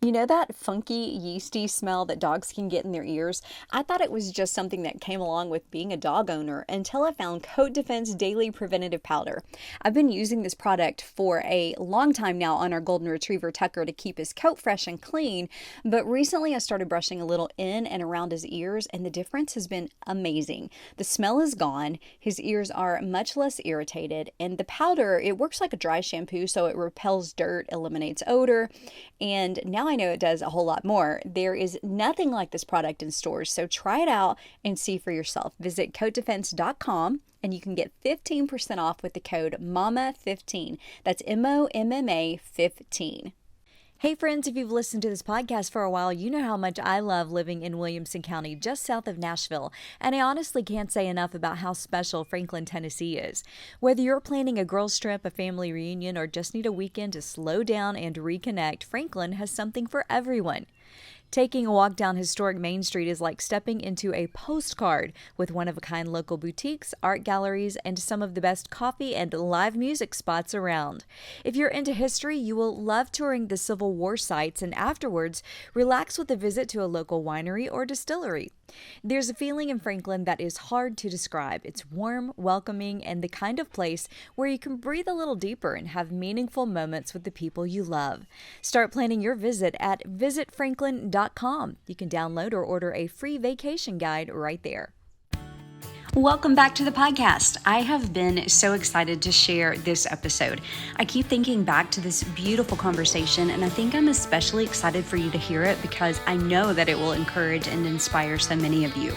You know that funky, yeasty smell that dogs can get in their ears? I thought it was just something that came along with being a dog owner until I found Coat Defense Daily Preventative Powder. I've been using this product for a long time now on our Golden Retriever Tucker to keep his coat fresh and clean, but recently I started brushing a little in and around his ears, and the difference has been amazing. The smell is gone, his ears are much less irritated, and the powder, it works like a dry shampoo, so it repels dirt, eliminates odor, and now I know it does a whole lot more. There is nothing like this product in stores, so try it out and see for yourself. Visit coatdefense.com and you can get 15% off with the code MOMMA15. That's MOMMA 15. Hey friends, if you've listened to this podcast for a while, you know how much I love living in Williamson County, just south of Nashville. And I honestly can't say enough about how special Franklin, Tennessee is. Whether you're planning a girls' trip, a family reunion, or just need a weekend to slow down and reconnect, Franklin has something for everyone. Taking a walk down historic Main Street is like stepping into a postcard with one-of-a-kind local boutiques, art galleries, and some of the best coffee and live music spots around. If you're into history, you will love touring the Civil War sites and afterwards relax with a visit to a local winery or distillery. There's a feeling in Franklin that is hard to describe. It's warm, welcoming, and the kind of place where you can breathe a little deeper and have meaningful moments with the people you love. Start planning your visit at visitfranklin.com. You can download or order a free vacation guide right there. Welcome back to the podcast. I have been so excited to share this episode. I keep thinking back to this beautiful conversation, and I think I'm especially excited for you to hear it because I know that it will encourage and inspire so many of you.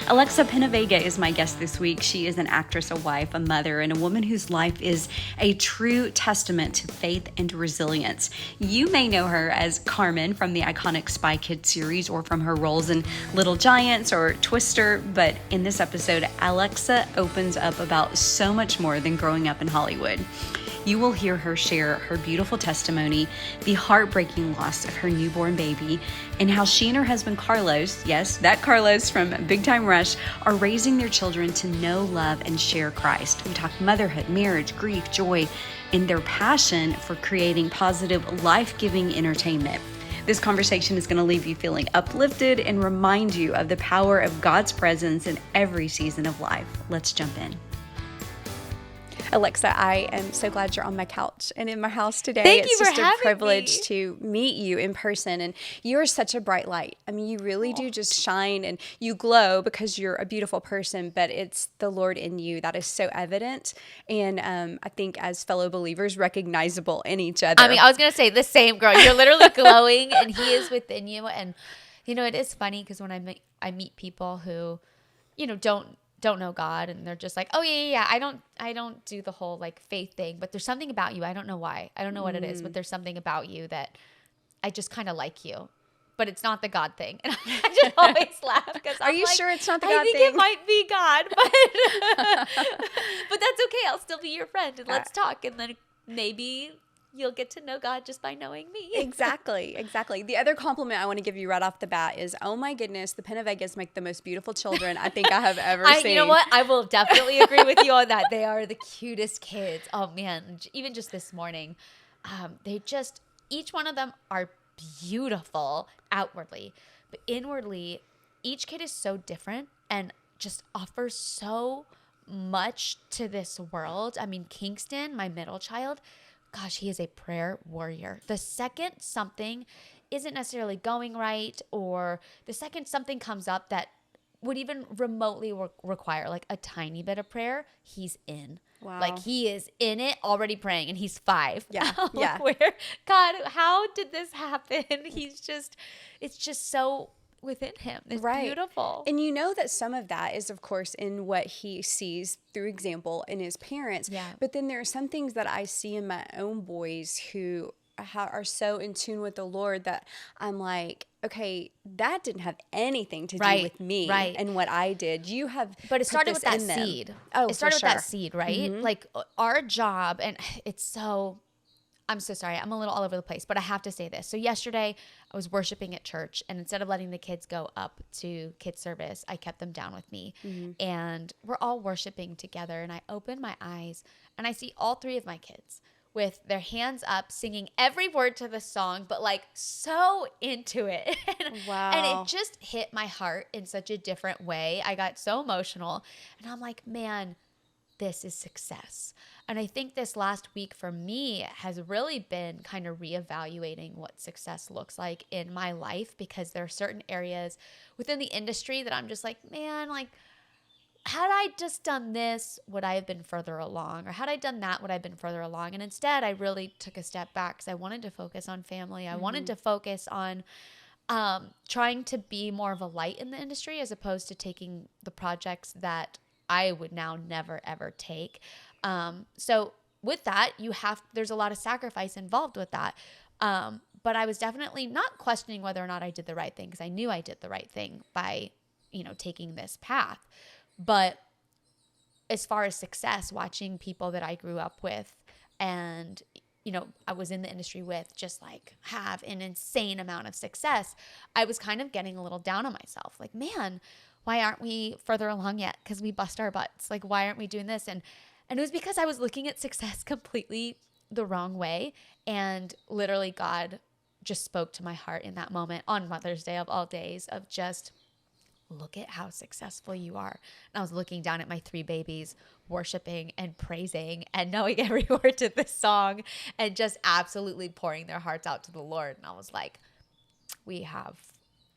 Alexa PenaVega is my guest this week. She is an actress, a wife, a mother, and a woman whose life is a true testament to faith and resilience. You may know her as Carmen from the iconic Spy Kids series or from her roles in Little Giants or Twister, but in this episode, Alexa opens up about so much more than growing up in Hollywood. You will hear her share her beautiful testimony, the heartbreaking loss of her newborn baby, and how she and her husband Carlos, yes, that Carlos from Big Time Rush, are raising their children to know, love, and share Christ. We talk motherhood, marriage, grief, joy, and their passion for creating positive, life-giving entertainment. This conversation is going to leave you feeling uplifted and remind you of the power of God's presence in every season of life. Let's jump in. Alexa, I am so glad you're on my couch and in my house today. Thank you It's for just a having privilege me. to meet you in person, and you're such a bright light. I mean, you really do just shine and you glow because you're a beautiful person, but it's the Lord in you that is so evident, and I think as fellow believers, recognizable in each other. I mean, I was going to say the same, girl. You're literally glowing and he is within you. And, you know, it is funny because when I meet people who, you know, don't know God and they're just like, oh, yeah. I don't do the whole like faith thing, but there's something about you. I don't know why. I don't know what it is, but there's something about you that I just kind of like you. But it's not the God thing. And I just always laugh because Are you like, sure it's not the God I think thing? it might be God, but that's okay. I'll still be your friend and let's talk. And then maybe you'll get to know God just by knowing me. Exactly. The other compliment I want to give you right off the bat is, oh my goodness, the PenaVegas make the most beautiful children I think I have ever seen. You know what? I will definitely agree with you on that. They are the cutest kids. Oh man, even just this morning, each one of them are beautiful outwardly, but inwardly, each kid is so different and just offers so much to this world. I mean, Kingston, my middle child, gosh, he is a prayer warrior. The second something isn't necessarily going right, or the second something comes up that would even remotely require like a tiny bit of prayer, he's in. Wow. Like he is in it already praying, and he's 5. Yeah. God, how did this happen? It's just so within him. It's beautiful. And you know that some of that is, of course, in what he sees through example in his parents. Yeah. But then there are some things that I see in my own boys who are so in tune with the Lord that I'm like, okay, that didn't have anything to do with me and what I did. You have, but it started with that in them. seed. Oh, it started for sure. with that seed, right? Mm-hmm. Like our job, and I'm so sorry. I'm a little all over the place, but I have to say this. So yesterday I was worshiping at church, and instead of letting the kids go up to kids service, I kept them down with me, and we're all worshiping together. And I open my eyes and I see all 3 of my kids with their hands up, singing every word to the song, but like so into it. And it just hit my heart in such a different way. I got so emotional, and I'm like, man, this is success. And I think this last week for me has really been kind of reevaluating what success looks like in my life, because there are certain areas within the industry that I'm just like, man, like, had I just done this, would I have been further along? Or had I done that, would I have been further along? And instead, I really took a step back because I wanted to focus on family. I wanted to focus on trying to be more of a light in the industry, as opposed to taking the projects that I would now never, ever take. So with that, there's a lot of sacrifice involved with that. But I was definitely not questioning whether or not I did the right thing, because I knew I did the right thing by, taking this path. But as far as success, watching people that I grew up with and, I was in the industry with, just like have an insane amount of success, I was kind of getting a little down on myself. Like, man, why aren't we further along yet? Because we bust our butts. Like, why aren't we doing this? And it was because I was looking at success completely the wrong way. And literally God just spoke to my heart in that moment on Mother's Day of all days, of just, look at how successful you are. And I was looking down at my 3 babies, worshiping and praising and knowing every word to this song, and just absolutely pouring their hearts out to the Lord. And I was like, we have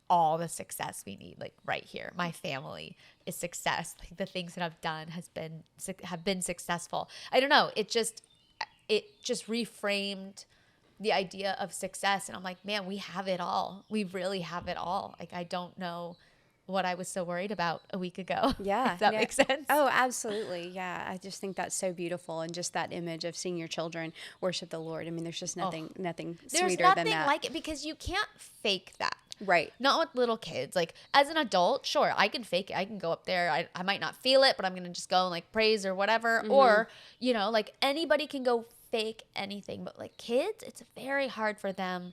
all the success we need, like right here. My family is success. Like the things that I've done have been successful. I don't know. It just reframed the idea of success. And I'm like, man, we have it all. We really have it all. Like, I don't know what I was so worried about a week ago. Yeah. If that makes sense. Oh, absolutely. Yeah. I just think that's so beautiful. And just that image of seeing your children worship the Lord. I mean, there's just nothing sweeter than that. There's nothing like it, because you can't fake that. Right. Not with little kids. Like, as an adult, sure, I can fake it. I can go up there. I might not feel it, but I'm going to just go and like praise or whatever. Or, like anybody can go fake anything. But like kids, it's very hard for them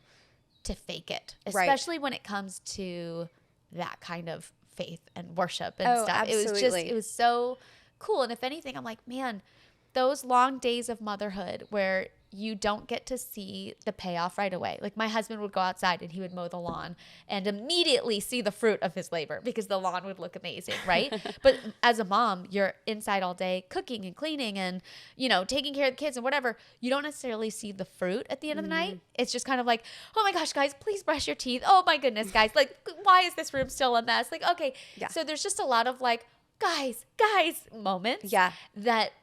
to fake it. Especially when it comes to that kind of faith and worship and stuff. Absolutely. It was so cool. And if anything, I'm like, man, those long days of motherhood where you don't get to see the payoff right away. Like, my husband would go outside and he would mow the lawn and immediately see the fruit of his labor, because the lawn would look amazing, right? But as a mom, you're inside all day cooking and cleaning and, taking care of the kids and whatever. You don't necessarily see the fruit at the end of the night. It's just kind of like, oh my gosh, guys, please brush your teeth. Oh my goodness, guys. Like, why is this room still a mess? Like, okay. Yeah. So there's just a lot of like, guys moments. Yeah. That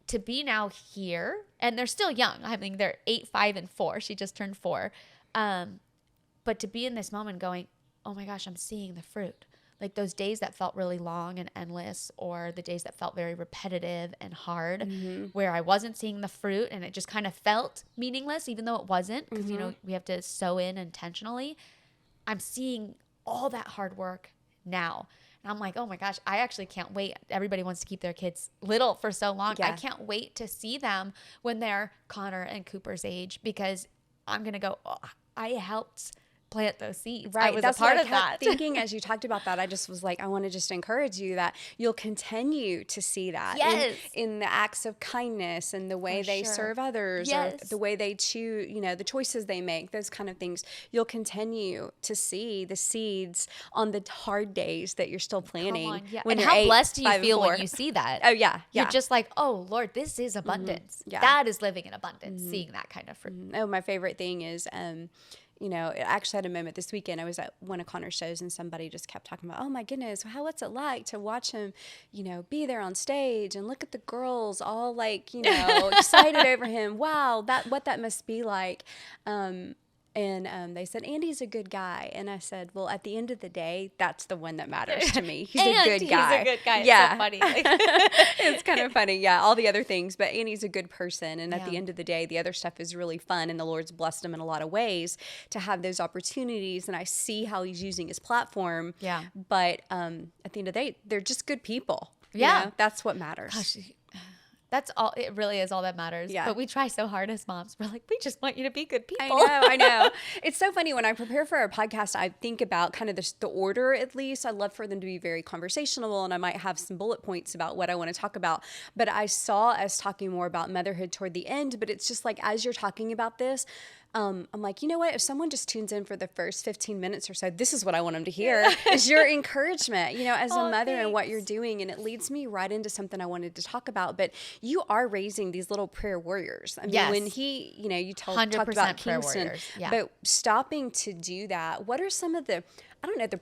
to be now here, and they're still young. I mean, they're 8, 5, and 4. She just turned 4. But to be in this moment going, oh my gosh, I'm seeing the fruit. Like those days that felt really long and endless, or the days that felt very repetitive and hard, where I wasn't seeing the fruit and it just kind of felt meaningless, even though it wasn't, because, we have to sow in intentionally. I'm seeing all that hard work now. And I'm like, oh my gosh, I actually can't wait. Everybody wants to keep their kids little for so long. Yeah. I can't wait to see them when they're Connor and Cooper's age, because I'm going to go, oh, I helped plant those seeds. Right. I was That's a part what of I kept that. thinking as you talked about that. I just was like, I want to just encourage you that you'll continue to see that in the acts of kindness and the way they serve others, or the way they choose, the choices they make, those kind of things. You'll continue to see the seeds on the hard days that you're still planting. And how blessed do you feel when you see that? Oh, yeah. You're just like, oh, Lord, this is abundance. Yeah. That is living in abundance, seeing that kind of fruit. Oh, my favorite thing is, I actually had a moment this weekend. I was at one of Connor's shows and somebody just kept talking about, oh my goodness, what's it like to watch him, be there on stage and look at the girls all like, excited over him. Wow, what that must be like. And they said, Andy's a good guy. And I said, well, at the end of the day, that's the one that matters to me. He's a good guy. He's a good guy. Yeah. It's so funny. It's kind of funny. Yeah, all the other things. But Andy's a good person. And at the end of the day, the other stuff is really fun. And the Lord's blessed him in a lot of ways to have those opportunities. And I see how he's using his platform. Yeah. But at the end of the day, they're just good people. Yeah. That's what matters. Gosh, That's all. It really is all that matters. Yeah. But we try so hard as moms. We're like, we just want you to be good people. I know. It's so funny when I prepare for our podcast, I think about kind of the order, at least. I love for them to be very conversational, and I might have some bullet points about what I want to talk about. But I saw us talking more about motherhood toward the end, but it's just like, as you're talking about this, I'm like, you know what? If someone just tunes in for the first 15 minutes or so, this is what I want them to hear is your encouragement, as a mother and what you're doing. And it leads me right into something I wanted to talk about. But you are raising these little prayer warriors. I mean, when you talked about Kingston, but stopping to do that, what are some of the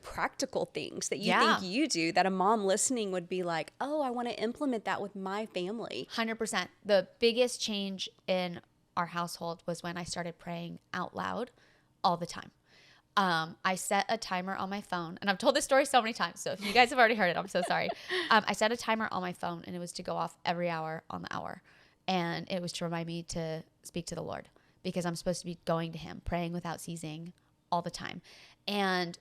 practical things that you think you do that a mom listening would be like, oh, I want to implement that with my family? 100%. The biggest change in our household was when I started praying out loud all the time. I set a timer on my phone, and I've told this story so many times, so if you guys have already heard it, I'm so sorry. I set a timer on my phone, and it was to go off every hour on the hour, and it was to remind me to speak to the Lord, because I'm supposed to be going to him, praying without ceasing all the time. And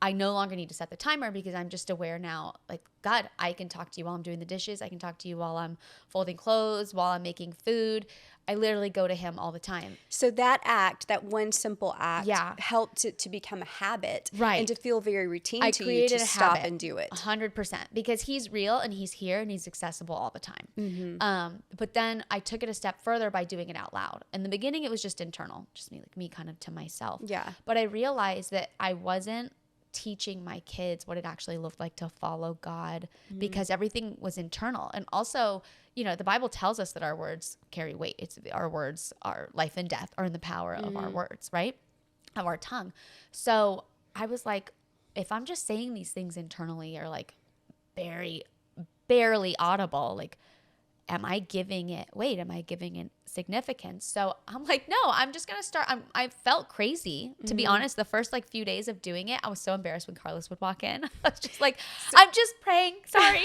I no longer need to set the timer, because I'm just aware now, like, God, I can talk to you while I'm doing the dishes. I can talk to you while I'm folding clothes, while I'm making food. I literally go to him all the time. So that one simple act helped it to become a habit, and to feel very routine to you to stop and do it. 100%, because he's real and he's here and he's accessible all the time. Mm-hmm. But then I took it a step further by doing it out loud. In the beginning, it was just internal, just me kind of to myself. Yeah. But I realized that I wasn't teaching my kids what it actually looked like to follow God, because everything was internal. And also, the Bible tells us that our words carry weight. Our words, our life and death are in the power of our words, right? Of our tongue. So I was like, if I'm just saying these things internally, or like barely audible, like, am I giving it weight? Am I giving it significance? So I'm like, no, I'm just going to start. I felt crazy, to be honest. The first few days of doing it, I was so embarrassed when Carlos would walk in. I was just like, I'm just praying. Sorry.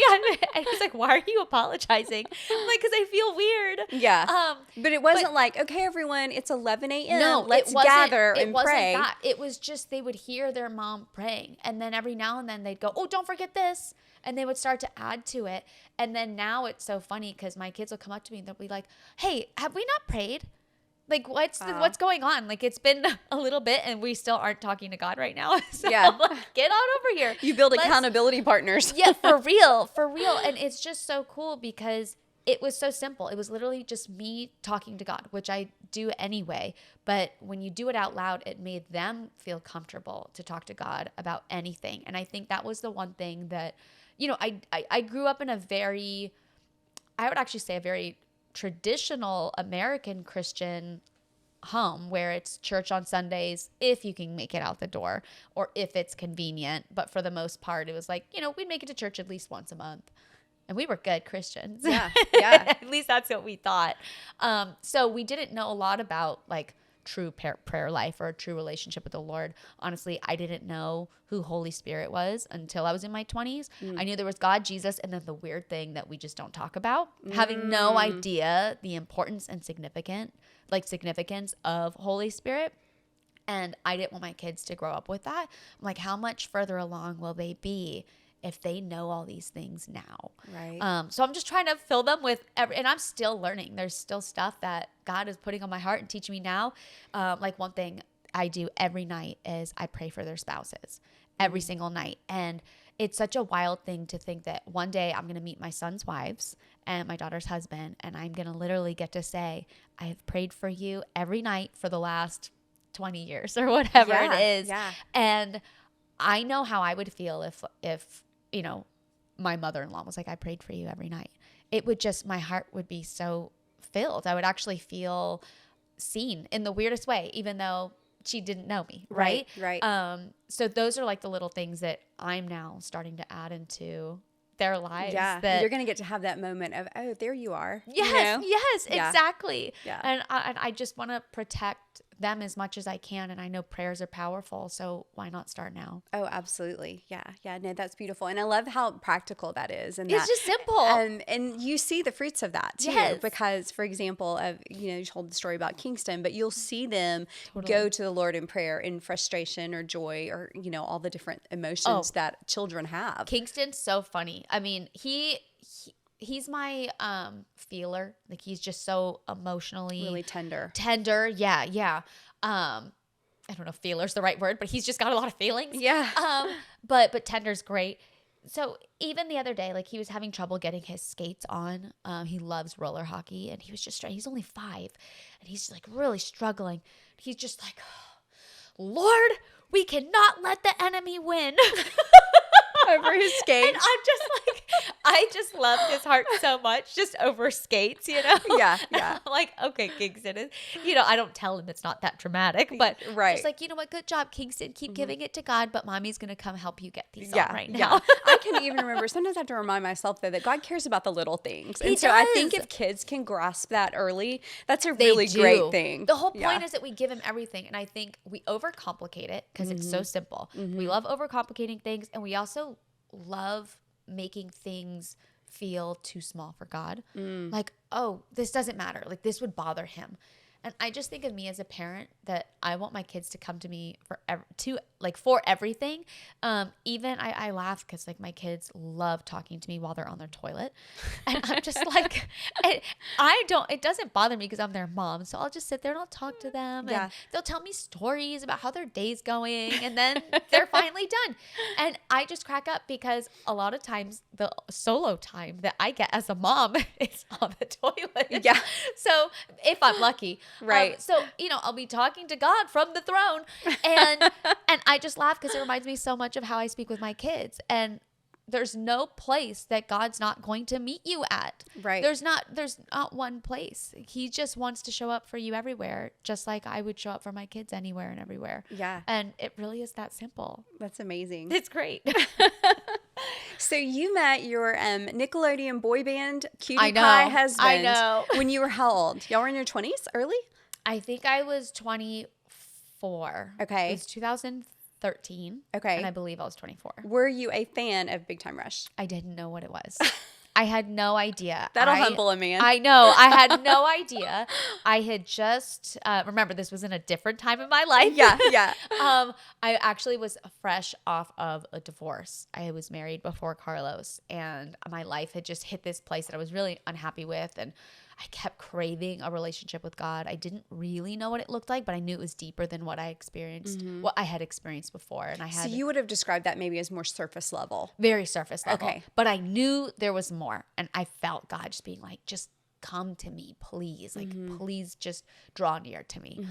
And he's like, why are you apologizing? I'm like, because I feel weird. Yeah. But it wasn't like, okay, everyone, it's 11 a.m. No, let's gather and pray. It wasn't that. It was just, they would hear their mom praying. And then every now and then they'd go, oh, don't forget this. And they would start to add to it. And then now it's so funny, because my kids will come up to me and they'll be like, hey, have we not prayed? Like, what's going on? Like, it's been a little bit and we still aren't talking to God right now. So I'm like, get on over here. You build accountability partners. Yeah, for real. And it's just so cool, because it was so simple. It was literally just me talking to God, which I do anyway. But when you do it out loud, it made them feel comfortable to talk to God about anything. And I think that was the one thing that, I grew up in a very traditional American Christian home, where it's church on Sundays if you can make it out the door, or if it's convenient. But for the most part, it was like, we'd make it to church at least once a month. And we were good Christians. Yeah. At least that's what we thought. So we didn't know a lot about true prayer life or a true relationship with the Lord. Honestly, I didn't know who Holy Spirit was until I was in my 20s. I knew there was God, Jesus, and then the weird thing that we just don't talk about, having no idea the importance and significance of Holy Spirit. And I didn't want my kids to grow up with that. I'm like, how much further along will they be if they know all these things now? Right. So I'm just trying to fill them with and I'm still learning. There's still stuff that God is putting on my heart and teaching me now. One thing I do every night is I pray for their spouses every single night. And it's such a wild thing to think that one day I'm going to meet my son's wives and my daughter's husband, and I'm going to literally get to say, I have prayed for you every night for the last 20 years or whatever it is. Yeah. And I know how I would feel if my mother-in-law was like, I prayed for you every night. It would just, my heart would be so filled. I would actually feel seen in the weirdest way, even though she didn't know me. Right. So those are the little things that I'm now starting to add into their lives. Yeah. That you're going to get to have that moment of, oh, there you are. Yes, exactly. Yeah. And I just want to protect them as much as I can. And I know prayers are powerful. So why not start now? Oh, absolutely. Yeah. No, that's beautiful. And I love how practical that is. And it's just simple. And you see the fruits of that too. Yes. Because, for example, you told the story about Kingston, but you'll see them go to the Lord in prayer in frustration or joy or, all the different emotions that children have. Kingston's so funny. I mean, he's my feeler. Like he's just so emotionally Really tender. Yeah, yeah. I don't know if feeler's the right word, but he's just got a lot of feelings. Yeah. But tender's great. So even the other day, like he was having trouble getting his skates on. He loves roller hockey, and he was just he's only 5, and he's like really struggling. He's just like, Lord, we cannot let the enemy win. Over his skates. And I'm just like, I just love his heart so much, just over skates, you know? Yeah, yeah. I'm like, okay, Kingston, I don't tell him it's not that dramatic, but just like, you know what, good job, Kingston. Keep giving it to God, but mommy's going to come help you get these on right now. Yeah. I can even remember, sometimes I have to remind myself, though, that God cares about the little things. And so does. I think if kids can grasp that early, that's a really great thing. The whole point is that we give him everything. And I think we overcomplicate it because it's so simple. We love overcomplicating things. And we also love making things feel too small for God. Like, oh, this doesn't matter. Like, this would bother him. And I just think of me as a parent that I want my kids to come to me for everything. Even I laugh because like my kids love talking to me while they're on their toilet, and I'm just like, it doesn't bother me because I'm their mom. So I'll just sit there and I'll talk to them, and they'll tell me stories about how their day's going, and then they're finally done. And I just crack up because a lot of times the solo time that I get as a mom is on the toilet. Yeah. So if I'm lucky. Right. So, I'll be talking to God from the throne, and I just laugh because it reminds me so much of how I speak with my kids. And there's no place that God's not going to meet you at. Right. There's not one place. He just wants to show up for you everywhere, just like I would show up for my kids anywhere and everywhere. Yeah. And it really is that simple. That's amazing. It's great. So you met your Nickelodeon boy band Cutie I know. Pie husband. I know. When you were how old? Y'all were in your 20s? Early? I think I was 24. Okay. It was 2013. Okay. And I believe I was 24. Were you a fan of Big Time Rush? I didn't know what it was. I had no idea. That'll humble a man. I know. I had no idea. I had just, remember, this was in a different time in my life. Yeah, yeah. I actually was fresh off of a divorce. I was married before Carlos, and my life had just hit this place that I was really unhappy with, and I kept craving a relationship with God. I didn't really know what it looked like, but I knew it was deeper than what I experienced, what I had experienced before. And I had So you would have described that maybe as more surface level. very surface level. Okay. But I knew there was more. And I felt God just being like, just come to me, please. Like, please just draw near to me.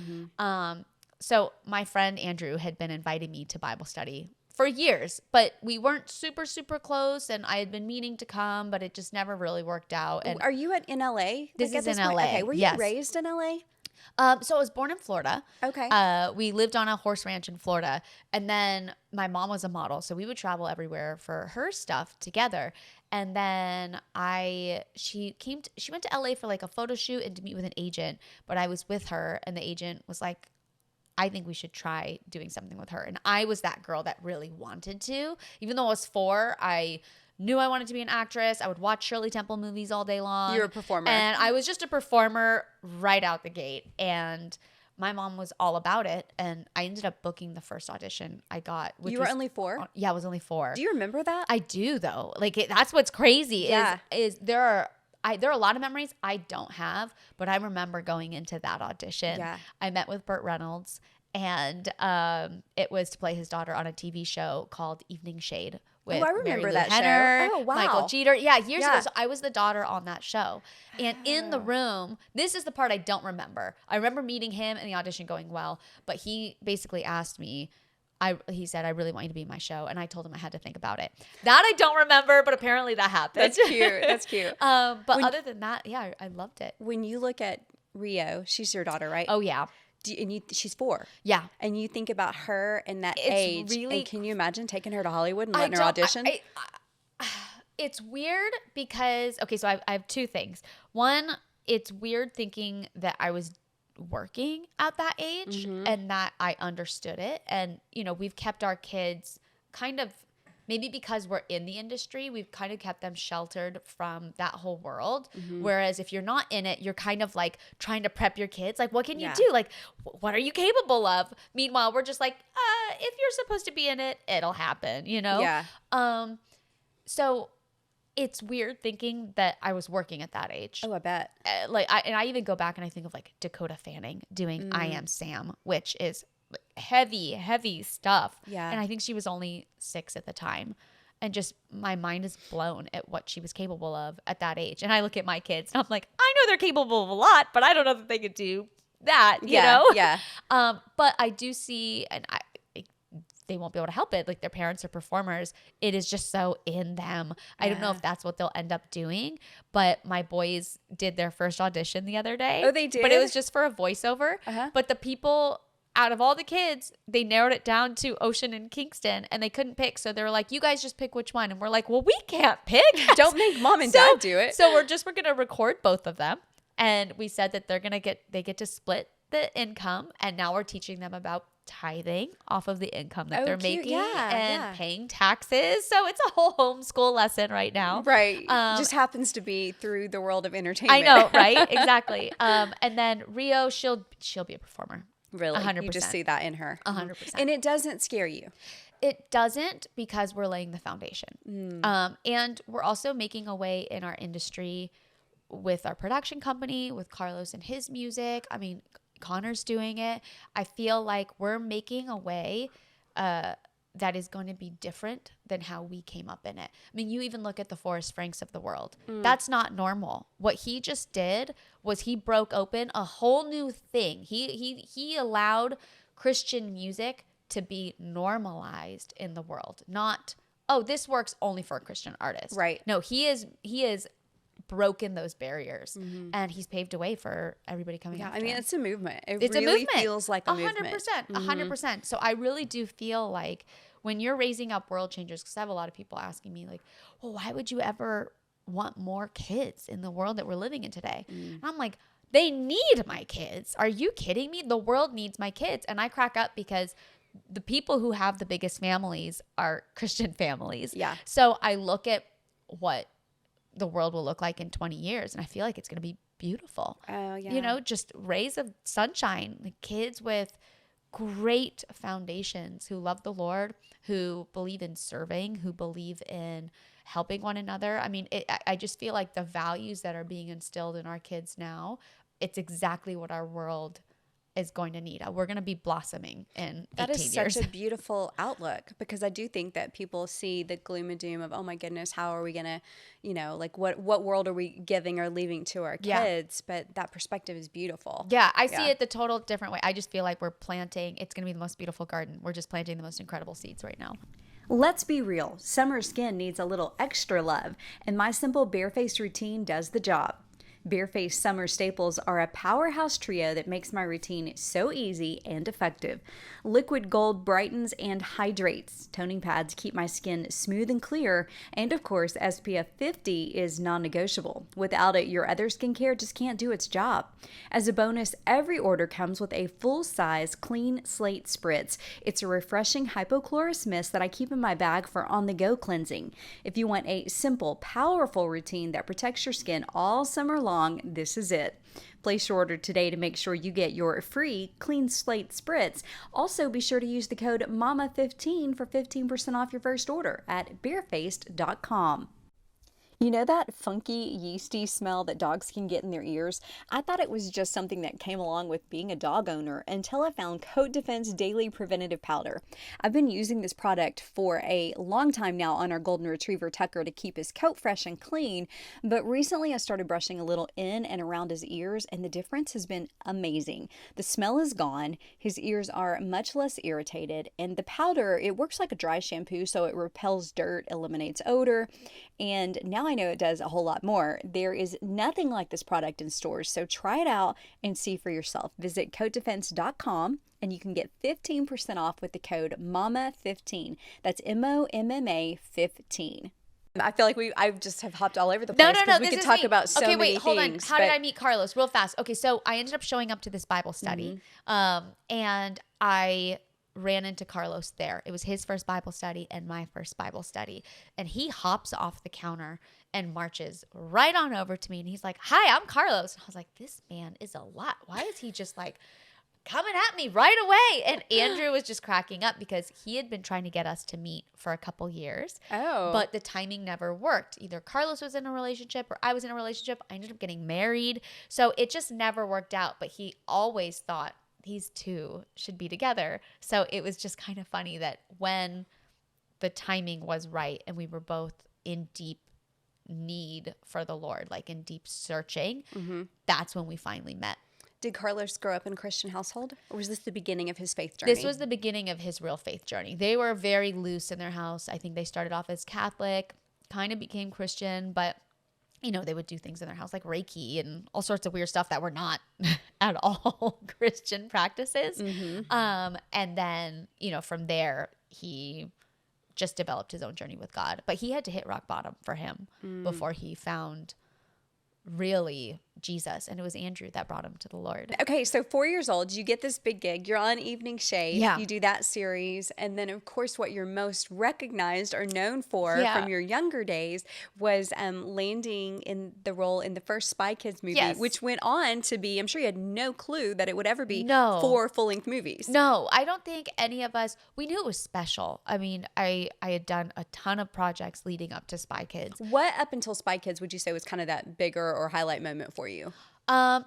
So my friend Andrew had been inviting me to Bible study for years, but we weren't super, super close. And I had been meaning to come, but it just never really worked out. And Are you in LA? This Like, is at in point? LA. Okay. Were you Yes. raised in LA? So I was born in Florida. Okay. We lived on a horse ranch in Florida. And then my mom was a model. So we would travel everywhere for her stuff together. And then she went to LA for like a photo shoot and to meet with an agent. But I was with her, and the agent was like, I think we should try doing something with her. And I was that girl that really wanted to. Even though I was 4, I knew I wanted to be an actress. I would watch Shirley Temple movies all day long. You're a performer. And I was just a performer right out the gate. And my mom was all about it. And I ended up booking the first audition I got. You were only 4? Yeah, I was only 4. Do you remember that? I do, though. Like, that's what's crazy is there are a lot of memories I don't have, but I remember going into that audition. Yeah. I met with Burt Reynolds, and it was to play his daughter on a TV show called Evening Shade with I remember Mary Lou that Henner, show. Oh, wow. Michael Jeter. Yeah, years Yeah. ago. So I was the daughter on that show. And in the room, this is the part I don't remember. I remember meeting him and the audition going well, but he basically asked me, he said, I really want you to be in my show. And I told him I had to think about it. That I don't remember, but apparently that happened. That's cute. That's cute. But other than that, yeah, I loved it. When you look at Rio, she's your daughter, right? Oh, yeah. She's 4. Yeah. And you think about her and that It's age. really- And can you imagine taking her to Hollywood and letting her audition? It's weird because, okay, so I have 2 things. One, it's weird thinking that I was working at that age and that I understood it. And, we've kept our kids kind of, maybe because we're in the industry, we've kind of kept them sheltered from that whole world. Whereas if you're not in it, you're kind of like trying to prep your kids. Like, what can you do? Like, what are you capable of? Meanwhile, we're just like, if you're supposed to be in it, it'll happen, Yeah. So it's weird thinking that I was working at that age. Oh, I bet. I even go back and I think of like Dakota Fanning doing I Am Sam, which is heavy stuff. Yeah. And I think she was only 6 at the time. And just my mind is blown at what she was capable of at that age. And I look at my kids and I'm like, I know they're capable of a lot, but I don't know that they could do that, you know? Yeah. But I do see, and they won't be able to help it. Like their parents are performers. It is just so in them. I don't know if that's what they'll end up doing, but my boys did their first audition the other day. Oh, they did? But it was just for a voiceover. But the people out of all the kids, they narrowed it down to Ocean and Kingston and they couldn't pick. So they were like, you guys just pick which one. And we're like, well, we can't pick. Don't make mom and dad do it. So we're going to record both of them. And we said that they get to split the income. And now we're teaching them about tithing off of the income that they're cute. making and paying taxes. So it's a whole homeschool lesson right now. Right. Just happens to be through the world of entertainment. I know, right? Exactly. And then Rio, she'll be a performer. Really? 100%. You just see that in her. 100%. And it doesn't scare you. It doesn't, because we're laying the foundation. And we're also making a way in our industry with our production company, with Carlos and his music. I mean, Connor's doing it. I feel like we're making a way that is going to be different than how we came up in it. I mean, you even look at the Forrest Franks of the world. That's not normal. What he just did was he broke open a whole new thing. He allowed Christian music to be normalized in the world. Not, oh, this works only for a Christian artist. Right. No, he is broken those barriers and he's paved a way for everybody coming after I mean, him. it's a movement. It's really a movement. Feels like a movement. 100%. So I really do feel like when you're raising up world changers, because I have a lot of people asking me like, well, why would you ever want more kids in the world that we're living in today? And I'm like, they need my kids. Are you kidding me? The world needs my kids. And I crack up because the people who have the biggest families are Christian families. Yeah. So I look at what the world will look like in 20 years and I feel like it's going to be beautiful. Oh, yeah. You know, just rays of sunshine, like kids with great foundations who love the Lord, who believe in serving, who believe in helping one another. I mean, I just feel like the values that are being instilled in our kids now, it's exactly what our world is going to need. We're going to be blossoming in 18 years. That is such a beautiful outlook, because I do think that people see the gloom and doom of, oh my goodness, how are we going to, you know, like what world are we giving or leaving to our kids? But that perspective is beautiful. Yeah, I see it the total different way. I just feel like we're planting, it's going to be the most beautiful garden. We're just planting the most incredible seeds right now. Let's be real. Summer skin needs a little extra love, and my simple barefaced routine does the job. Barefaced summer staples are a powerhouse trio that makes my routine so easy and effective. Liquid gold brightens and hydrates. Toning pads keep my skin smooth and clear. And of course, SPF 50 is non-negotiable. Without it, your other skincare just can't do its job. As a bonus, every order comes with a full-size clean slate spritz. It's a refreshing hypochlorous mist that I keep in my bag for on-the-go cleansing. If you want a simple, powerful routine that protects your skin all summer long, this is it. Place your order today to make sure you get your free clean slate spritz. Also, be sure to use the code MAMA15 for 15% off your first order at barefaced.com. You know that funky, yeasty smell that dogs can get in their ears? I thought it was just something that came along with being a dog owner until I found Coat Defense Daily Preventative Powder. I've been using this product for a long time now on our golden retriever Tucker to keep his coat fresh and clean, but recently I started brushing a little in and around his ears, and the difference has been amazing. The smell is gone, his ears are much less irritated, and the powder, it works like a dry shampoo, so it repels dirt, eliminates odor, and now I know it does a whole lot more. There is nothing like this product in stores, so try it out and see for yourself. Visit coatdefense.com and you can get 15% off with the code MAMA15. That's MOMMA 15. I feel like I just have hopped all over the place. No. We could talk about so many things. Hold on. How did I meet Carlos? Real fast. Okay, so I ended up showing up to this Bible study, and I ran into Carlos there. It was his first Bible study and my first Bible study. And he hops off the counter and marches right on over to me. And he's like, hi, I'm Carlos. And I was like, this man is a lot. Why is he just like coming at me right away. And Andrew was just cracking up because he had been trying to get us to meet for a couple years. Oh. But the timing never worked. Either Carlos was in a relationship or I was in a relationship. I ended up getting married. So it just never worked out. But he always thought these two should be together. So it was just kind of funny that when the timing was right and we were both in deep need for the Lord, like in deep searching, that's when we finally met. Did Carlos grow up in a Christian household, or was this the beginning of his faith journey? This was the beginning of his real faith journey. They were very loose in their house. I think they started off as Catholic, kind of became Christian, but you know, they would do things in their house like Reiki and all sorts of weird stuff that were not at all Christian practices. And then, you know, from there, he just developed his own journey with God. But he had to hit rock bottom for him before he found really Jesus. And it was Andrew that brought him to the Lord. Okay, so 4 years old, you get this big gig. You're on Evening Shade. Yeah. You do that series. And then, of course, what you're most recognized or known for from your younger days was landing in the role in the first Spy Kids movie, which went on to be, I'm sure you had no clue that it would ever be 4 full-length movies. No, I don't think any of us, we knew it was special. I mean, I had done a ton of projects leading up to Spy Kids. What up until Spy Kids would you say was kind of that bigger or highlight moment for you?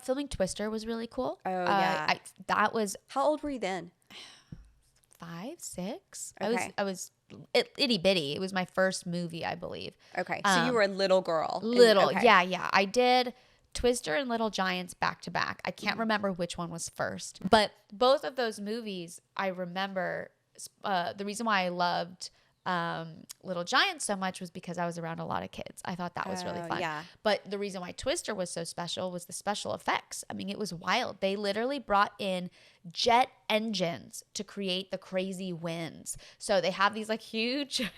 Filming Twister was really cool. Oh, yeah. That was... How old were you then? 5, 6. Okay. I was itty bitty. It was my first movie, I believe. Okay. So you were a little girl. Okay. Yeah. I did Twister and Little Giants back to back. I can't remember which one was first. But both of those movies, I remember the reason why I loved Little Giants so much was because I was around a lot of kids. I thought that was really fun. Yeah. But the reason why Twister was so special was the special effects. I mean, it was wild. They literally brought in jet engines to create the crazy winds. So they have these like huge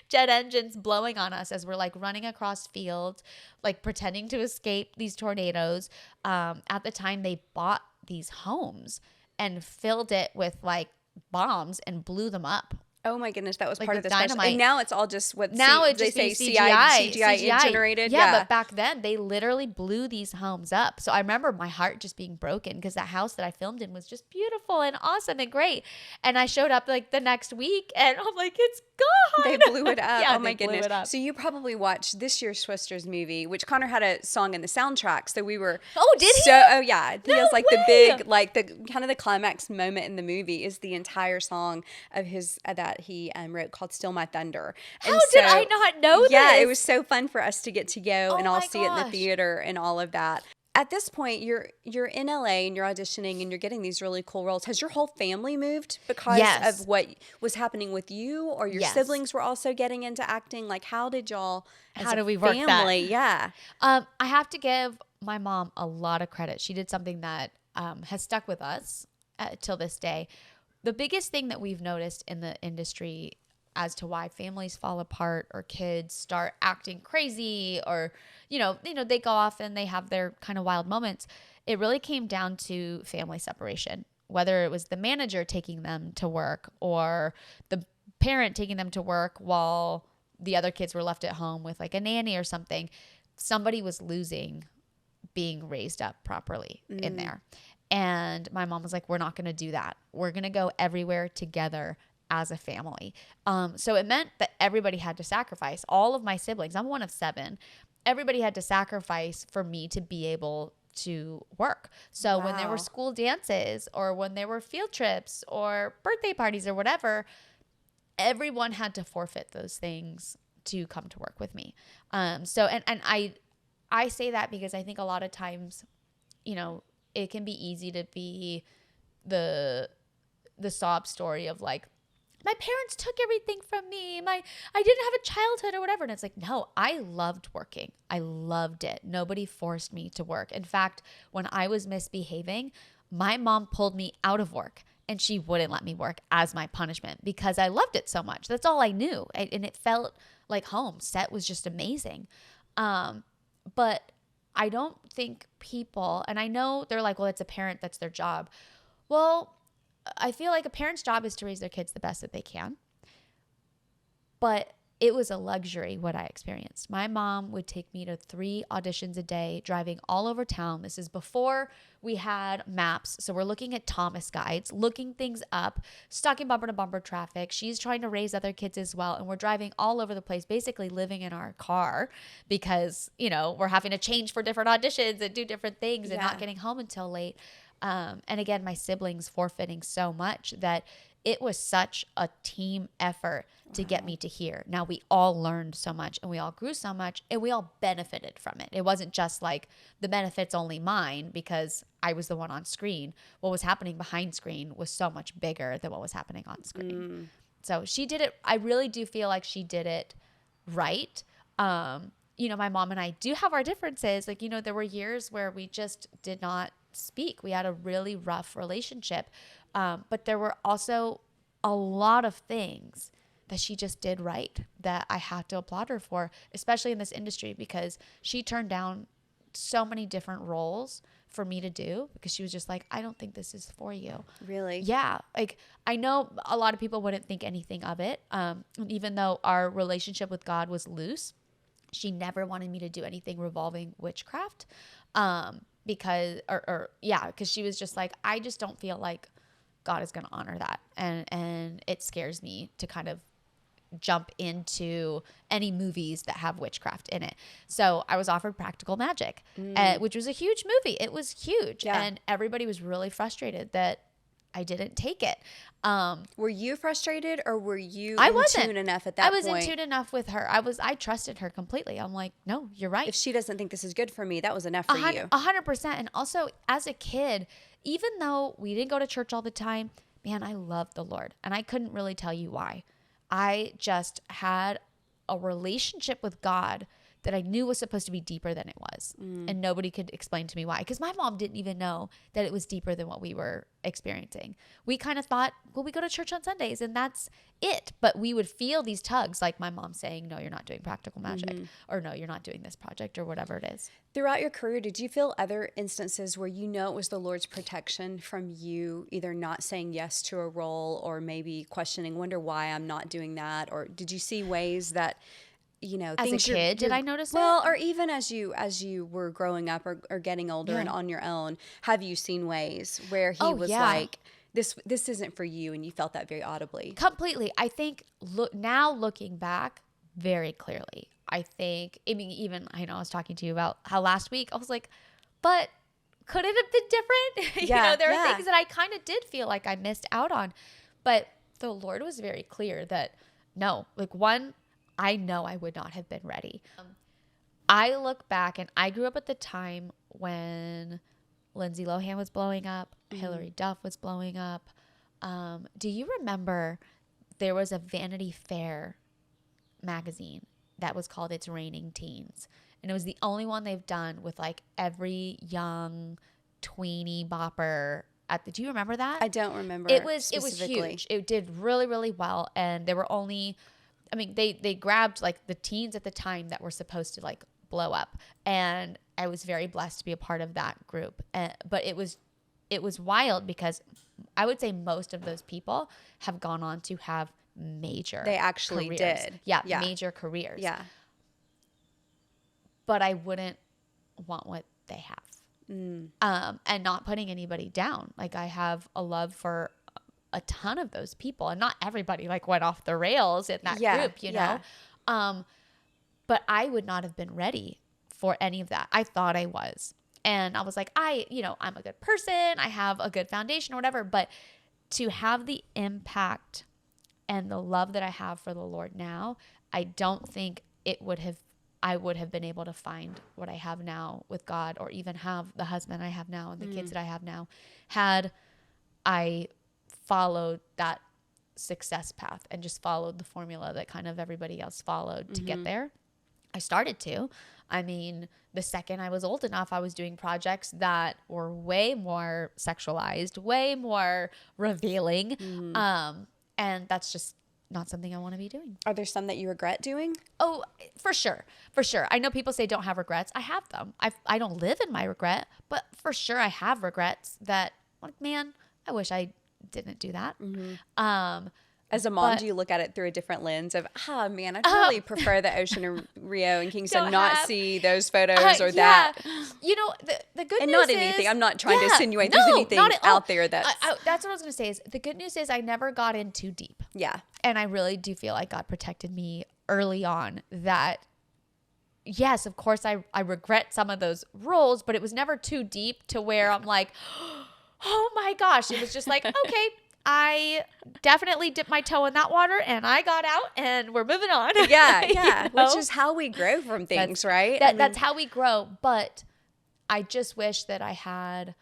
jet engines blowing on us as we're like running across fields, like pretending to escape these tornadoes. At the time, they bought these homes and filled it with like bombs and blew them up. Oh my goodness, that was Like part of the dynamite. special. And now it's all just what they say CGI generated. Yeah, but back then they literally blew these homes up. So I remember my heart just being broken because that house that I filmed in was just beautiful and awesome and great. And I showed up like the next week and I'm like, it's gone. They blew it up. Yeah, oh my goodness. Blew it up. So you probably watched this year's Twisters movie, which Connor had a song in the soundtrack. So we were did he? Oh yeah. He has like way. the big, like the kind of the climax moment in the movie is the entire song of his that he wrote called Still My Thunder. How did I not know this? Yeah, it was so fun for us to get to go and all see it in the gosh. theater and all of that. At this point, you're in LA and you're auditioning and you're getting these really cool roles. Has your whole family moved because of what was happening with you, or your siblings were also getting into acting? Like, how did y'all? How do we work that? Yeah. I have to give my mom a lot of credit. She did something that has stuck with us till this day. The biggest thing that we've noticed in the industry as to why families fall apart or kids start acting crazy or, you know, they go off and they have their kind of wild moments. It really came down to family separation, whether it was the manager taking them to work or the parent taking them to work while the other kids were left at home with like a nanny or something. Somebody was losing being raised up properly in there. And my mom was like, we're not going to do that. We're going to go everywhere together as a family. So it meant that everybody had to sacrifice. All of my siblings, I'm one of 7. Everybody had to sacrifice for me to be able to work. So when there were school dances or when there were field trips or birthday parties or whatever, everyone had to forfeit those things to come to work with me. So I say that because I think a lot of times, you know, it can be easy to be the sob story of like, my parents took everything from me. I didn't have a childhood or whatever. And it's like, no, I loved working. I loved it. Nobody forced me to work. In fact, when I was misbehaving, my mom pulled me out of work and she wouldn't let me work as my punishment because I loved it so much. That's all I knew. And it felt like home. Set was just amazing. But I don't think people, and I know they're like, well, it's a parent, that's their job. Well, I feel like a parent's job is to raise their kids the best that they can. But it was a luxury what I experienced. My mom would take me to 3 auditions a day, driving all over town. This is before we had maps. So we're looking at Thomas guides, looking things up, stuck in bumper to bumper traffic. She's trying to raise other kids as well. And we're driving all over the place, basically living in our car because, we're having to change for different auditions and do different things and not getting home until late. And again, my siblings forfeiting so much that it was such a team effort to get me to here. Now, we all learned so much and we all grew so much and we all benefited from it. It wasn't just like the benefits only mine because I was the one on screen. What was happening behind screen was so much bigger than what was happening on screen. So she did it. I really do feel like she did it right. My mom and I do have our differences. Like, there were years where we just did not speak. We had a really rough relationship. But there were also a lot of things that she just did right that I have to applaud her for, especially in this industry, because she turned down so many different roles for me to do because she was just like, I don't think this is for you. Really? Yeah. Like, I know a lot of people wouldn't think anything of it. And even though our relationship with God was loose, she never wanted me to do anything revolving witchcraft. Because she was just like, I just don't feel like God is going to honor that. And it scares me to kind of jump into any movies that have witchcraft in it. So I was offered Practical Magic, which was a huge movie. It was huge. Yeah. And everybody was really frustrated that I didn't take it. Were you frustrated or were you in tune enough at that point? I was in tune enough with her. I trusted her completely. I'm like, no, you're right. If she doesn't think this is good for me, that was enough for you. 100%. And also as a kid, even though we didn't go to church all the time, man, I loved the Lord. And I couldn't really tell you why. I just had a relationship with God that I knew was supposed to be deeper than it was. And nobody could explain to me why. Because my mom didn't even know that it was deeper than what we were experiencing. We kind of thought, well, we go to church on Sundays and that's it. But we would feel these tugs, like my mom saying, no, you're not doing Practical Magic. Or no, you're not doing this project or whatever it is. Throughout your career, did you feel other instances where it was the Lord's protection from you either not saying yes to a role or maybe questioning, wonder why I'm not doing that? Or did you see ways that as a kid, did I notice that? Or even as you were growing up or getting older and on your own, have you seen ways where he was like, this isn't for you, and you felt that very audibly? Completely. I think now looking back very clearly, I know I was talking to you about how last week I was like, but could it have been different? There are things that I kind of did feel like I missed out on, but the Lord was very clear that no, like I know I would not have been ready. I look back and I grew up at the time when Lindsay Lohan was blowing up, Hilary Duff was blowing up. Do you remember there was a Vanity Fair magazine that was called It's Raining Teens? And it was the only one they've done with like every young tweeny bopper. Do you remember that? I don't remember. It was huge. It did really, really well. And there were only... they grabbed like the teens at the time that were supposed to like blow up. And I was very blessed to be a part of that group. But it was wild because I would say most of those people have gone on to have major They actually careers. did. Yeah, major careers. Yeah. But I wouldn't want what they have. And not putting anybody down. Like I have a love for a ton of those people, and not everybody like went off the rails in that group, you know? But I would not have been ready for any of that. I thought I was. And I was like, I'm a good person. I have a good foundation or whatever. But to have the impact and the love that I have for the Lord now, I don't think I would have been able to find what I have now with God, or even have the husband I have now and the kids that I have now, had I followed that success path and just followed the formula that kind of everybody else followed to get there. I started to. The second I was old enough, I was doing projects that were way more sexualized, way more revealing. And that's just not something I want to be doing. Are there some that you regret doing? Oh, for sure. For sure. I know people say don't have regrets. I have them. I don't live in my regret, but for sure I have regrets that, like, man, I wish I didn't do that. As a mom, do you look at it through a different lens of, man, I really prefer the ocean in Rio and Kingston, not see those photos or that. You know, the good and news not anything. is, I'm not trying to insinuate there's anything out there that's. That's what I was going to say is the good news is I never got in too deep. Yeah. And I really do feel like God protected me early on that, yes, of course, I regret some of those roles, but it was never too deep to where I'm like, oh my gosh. It was just like, okay, I definitely dipped my toe in that water and I got out and we're moving on. Yeah, you know? Which is how we grow from things, right? That's how we grow. But I just wish that I had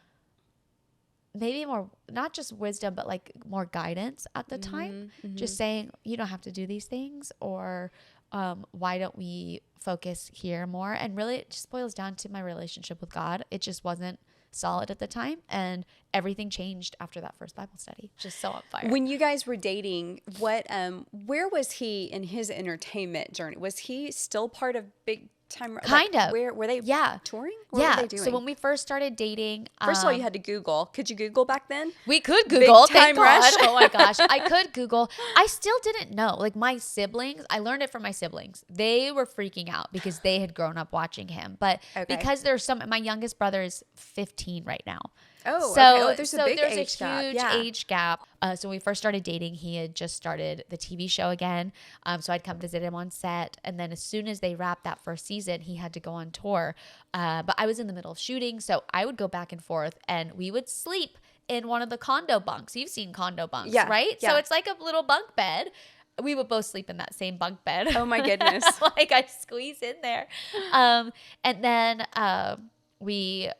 maybe more, not just wisdom, but like more guidance at the time. Just saying, you don't have to do these things, or why don't we focus here more? And really it just boils down to my relationship with God. It just wasn't solid at the time, and everything changed after that first Bible study. Just so on fire. When you guys were dating, where was he in his entertainment journey? Was he still part of big time? Kind of. Where were they? Touring? What were they doing? So when we first started dating, first of all, you had to Google. Could you Google back then? We could Google. Big Time thank God. Rush. Oh my gosh, I could Google. I still didn't know. Like my siblings, I learned it from my siblings. They were freaking out because they had grown up watching him. But because there's my youngest brother is 15 right now. Oh, so there's a big age gap. Huge age gap. So when we first started dating, he had just started the TV show again. So I'd come visit him on set. And then as soon as they wrapped that first season, he had to go on tour. But I was in the middle of shooting. So I would go back and forth and we would sleep in one of the condo bunks. You've seen condo bunks, right? Yeah. So it's like a little bunk bed. We would both sleep in that same bunk bed. Oh my goodness. Like I squeeze in there. And then we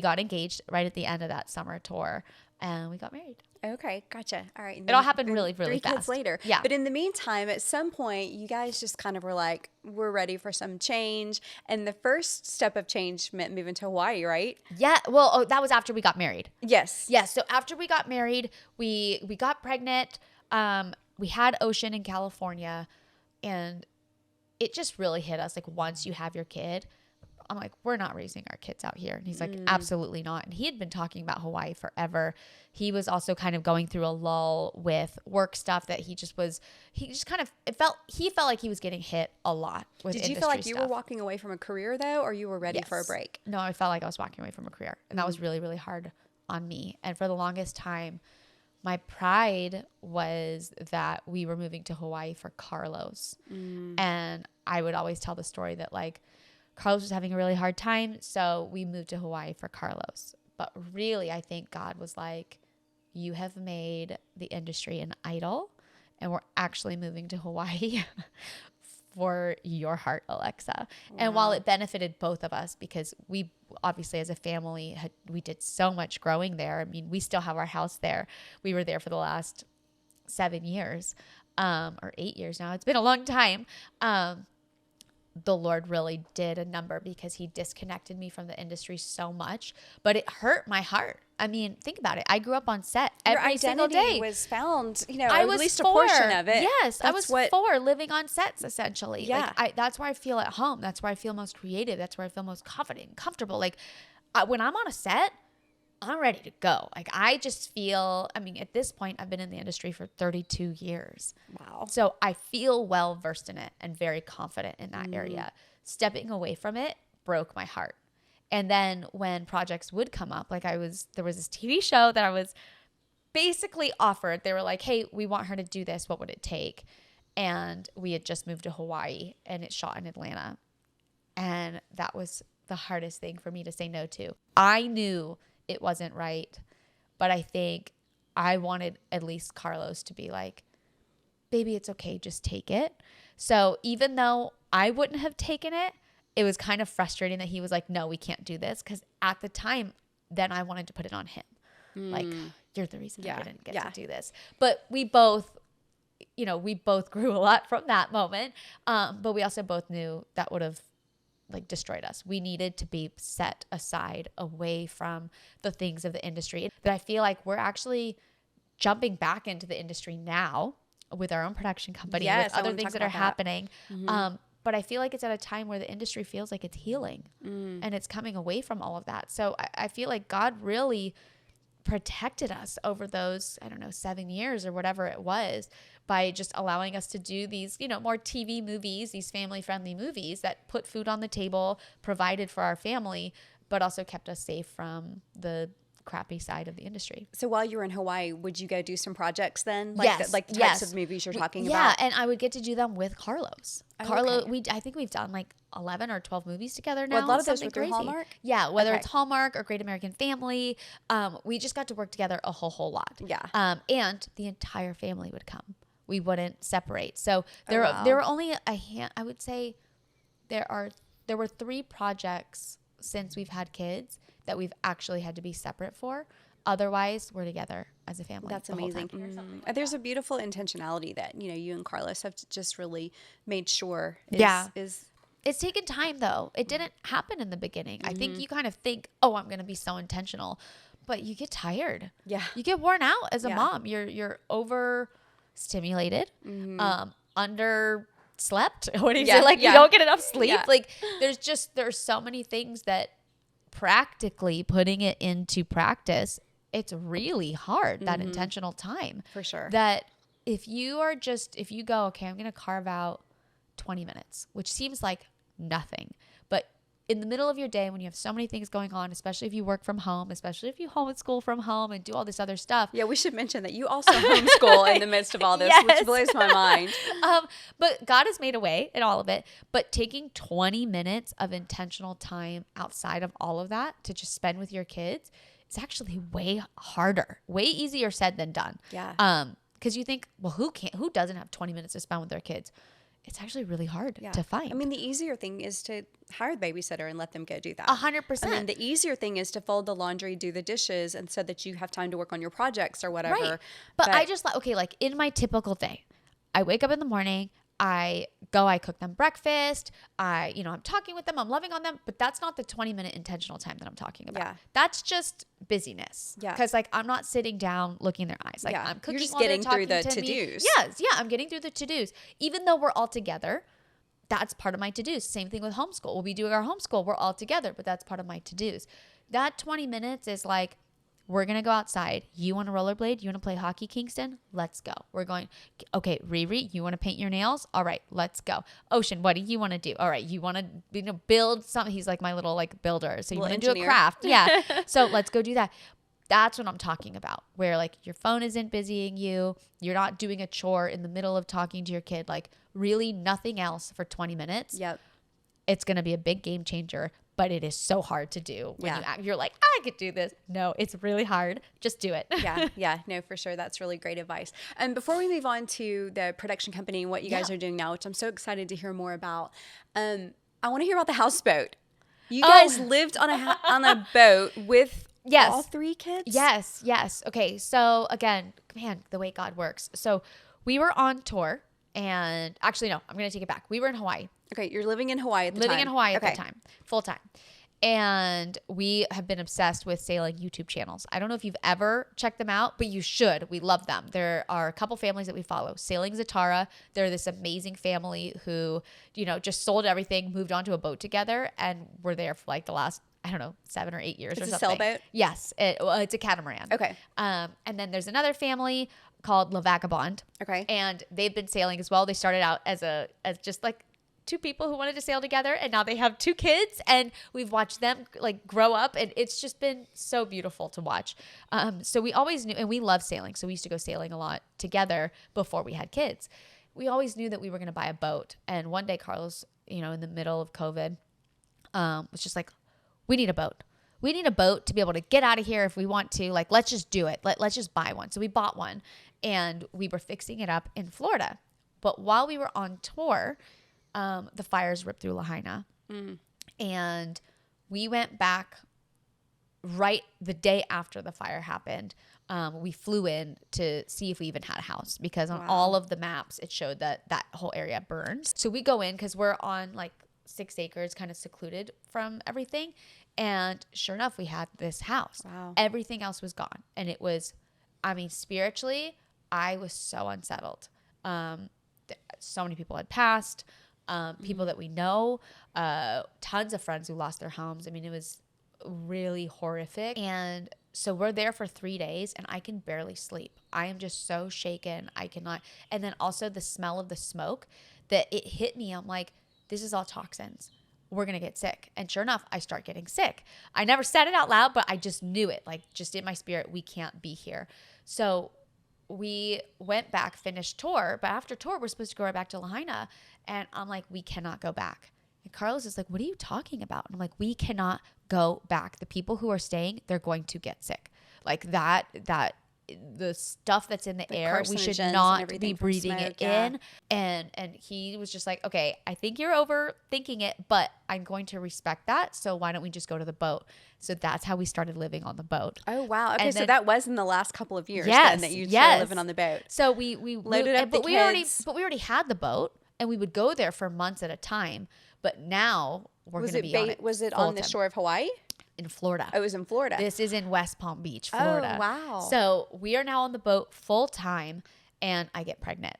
got engaged right at the end of that summer tour, and we got married. Okay, gotcha. All right. It all happened really, really 3 fast. kids later. Yeah. But in the meantime, at some point, you guys just kind of were like, we're ready for some change. And the first step of change meant moving to Hawaii, right? Yeah. Well, that was after we got married. Yes. Yes. So after we got married, we got pregnant. We had ocean in California, and it just really hit us. Like once you have your kid, I'm like, we're not raising our kids out here. And he's like, absolutely not. And he had been talking about Hawaii forever. He was also kind of going through a lull with work stuff that he felt like he was getting hit a lot with Did you feel like you were walking away from a career though, or you were ready for a break? No, I felt like I was walking away from a career. And that was really, really hard on me. And for the longest time, my pride was that we were moving to Hawaii for Carlos. And I would always tell the story that like, Carlos was having a really hard time, so we moved to Hawaii for Carlos. But really, I think God was like, you have made the industry an idol, and we're actually moving to Hawaii for your heart, Alexa. Wow. And while it benefited both of us, because we obviously as a family, we did so much growing there. I mean, we still have our house there. We were there for the last 7 years, or 8 years now. It's been a long time. The Lord really did a number because he disconnected me from the industry so much, but it hurt my heart. I mean, think about it. I grew up on set every single day. Your identity was found, at least a portion of it. Yes, I was 4 living on sets essentially. Yeah. Like that's where I feel at home. That's where I feel most creative. That's where I feel most confident and comfortable. Like when I'm on a set, I'm ready to go. Like I just feel, I mean, at this point, I've been in the industry for 32 years. Wow. So I feel well versed in it and very confident in that area. Stepping away from it broke my heart. And then when projects would come up, like there was this TV show that I was basically offered. They were like, hey, we want her to do this. What would it take? And we had just moved to Hawaii and it shot in Atlanta. And that was the hardest thing for me to say no to. I knew it wasn't right, but I think I wanted at least Carlos to be like, baby, it's okay, just take it. So even though I wouldn't have taken it, it was kind of frustrating that he was like, no, we can't do this. Because at the time, then I wanted to put it on him. Like, you're the reason I didn't get to do this. But we both grew a lot from that moment. But we also both knew that would have like destroyed us. We needed to be set aside away from the things of the industry. But I feel like we're actually jumping back into the industry now with our own production company, with other things that are happening. But I feel like it's at a time where the industry feels like it's healing and it's coming away from all of that. So I feel like God really protected us over those, I don't know, 7 years or whatever it was, by just allowing us to do these, more TV movies, these family-friendly movies that put food on the table, provided for our family, but also kept us safe from the crappy side of the industry. So while you were in Hawaii, would you go do some projects then? Yes. Like the types of movies you're talking about? Yeah, and I would get to do them with Carlos. Carlos, I think we've done like 11 or 12 movies together now. Well, a lot of those were through Hallmark? Yeah, whether it's Hallmark or Great American Family, we just got to work together a whole lot. Yeah. And the entire family would come. We wouldn't separate. So there were only I would say there were 3 projects since we've had kids that we've actually had to be separate for. Otherwise, we're together as a family. That's amazing. There's a beautiful intentionality that, you and Carlos have just really made sure is It's taken time, though. It didn't happen in the beginning. I think you kind of think, oh, I'm going to be so intentional. But you get tired. Yeah. You get worn out as a mom. You're overstimulated, underslept. What do you say? Like, you don't get enough sleep. Yeah. Like, there's so many things that practically putting it into practice, it's really hard, that intentional time. For sure. That if you go, okay, I'm going to carve out 20 minutes, which seems like nothing. But in the middle of your day, when you have so many things going on, especially if you work from home, especially if you homeschool from home and do all this other stuff. Yeah, we should mention that you also homeschool in the midst of all this, which blows my mind. But God has made a way in all of it. But taking 20 minutes of intentional time outside of all of that to just spend with your kids is actually way harder, way easier said than done. Yeah. Because you think, well, who doesn't have 20 minutes to spend with their kids? It's actually really hard to find. I mean, the easier thing is to hire the babysitter and let them go do that. 100%. I mean, the easier thing is to fold the laundry, do the dishes, and so that you have time to work on your projects or whatever. Right. But I just thought, okay, like in my typical day, I wake up in the morning, I cook them breakfast. I'm talking with them. I'm loving on them. But that's not the 20-minute intentional time that I'm talking about. Yeah. That's just busyness. Yeah. Because I'm not sitting down looking in their eyes. Like I'm cooking. You're just while they're getting through the talking to me. to-dos. Yes. Yeah. I'm getting through the to-dos. Even though we're all together, that's part of my to-dos. Same thing with homeschool. We'll be doing our homeschool. We're all together, but that's part of my to-dos. That 20 minutes is like, we're going to go outside. You want to rollerblade? You want to play hockey, Kingston? Let's go. We're going, okay, Riri, you want to paint your nails? All right, let's go. Ocean, what do you want to do? All right, you want to build something? He's like my little builder. So you want to do a craft. Yeah. So let's go do that. That's what I'm talking about, where like your phone isn't busying you. You're not doing a chore in the middle of talking to your kid. Like really nothing else for 20 minutes. Yep. It's going to be a big game changer. But it is so hard to do when you're like, I could do this. No, it's really hard. Just do it. Yeah. No, for sure. That's really great advice. And before we move on to the production company and what you guys are doing now, which I'm so excited to hear more about, I want to hear about the houseboat. You guys lived on a boat with all 3 kids? Yes. Okay, so again, man, the way God works. So we were on tour. And actually, no, I'm going to take it back. We were in Hawaii. Okay, you're living in Hawaii at the time. Living in Hawaii at the time, full time. And we have been obsessed with sailing YouTube channels. I don't know if you've ever checked them out, but you should. We love them. There are a couple families that we follow. Sailing Zatara. They're this amazing family who, just sold everything, moved onto a boat together, and were there for like the last, 7 or 8 years or something. It's a sailboat? Yes. It's a catamaran. Okay. And then there's another family called La Vagabond. Okay. And they've been sailing as well. They started out as just like 2 people who wanted to sail together, and now they have 2 kids, and we've watched them like grow up, and it's just been so beautiful to watch. So we always knew, and we love sailing. So we used to go sailing a lot together before we had kids. We always knew that we were going to buy a boat. And one day Carlos, in the middle of COVID, was just like, we need a boat. We need a boat to be able to get out of here if we want to. Like, let's just do it. Let's just buy one. So we bought one, and we were fixing it up in Florida. But while we were on tour, the fires ripped through Lahaina. And we went back right the day after the fire happened. We flew in to see if we even had a house, because on all of the maps, it showed that whole area burned. So we go in because we're on like 6 acres, kind of secluded from everything. And sure enough, we had this house. Wow. Everything else was gone. And it was, spiritually, I was so unsettled. So many people had passed, people that we know, tons of friends who lost their homes. It was really horrific. And So we're there for 3 days and I can barely sleep. I am just so shaken. I cannot. And then also the smell of the smoke that it hit me. I'm like, this is all toxins. We're going to get sick. And sure enough, I start getting sick. I never said it out loud, but I just knew it. Like just in my spirit, we can't be here. So we went back, finished tour. But after tour, we're supposed to go right back to Lahaina. And I'm like, we cannot go back. And Carlos is like, what are you talking about? And I'm like, we cannot go back. The people who are staying, they're going to get sick. Like that the stuff that's in the air, we should not be breathing it in. And he was just like, okay, I think you're overthinking it, but I'm going to respect that. So why don't we just go to the boat? So that's how we started living on the boat. Oh, wow. Okay, and so then, that was in the last couple of years yes, then that you started living on the boat. So we loaded up but the kids. kids. But we already had the boat and we would go there for months at a time. But now we're going to be on it. Was it on the shore of Hawaii? In Florida. Oh, it was in Florida. This is in West Palm Beach, Florida. Oh, wow. So we are now on the boat full time and I get pregnant.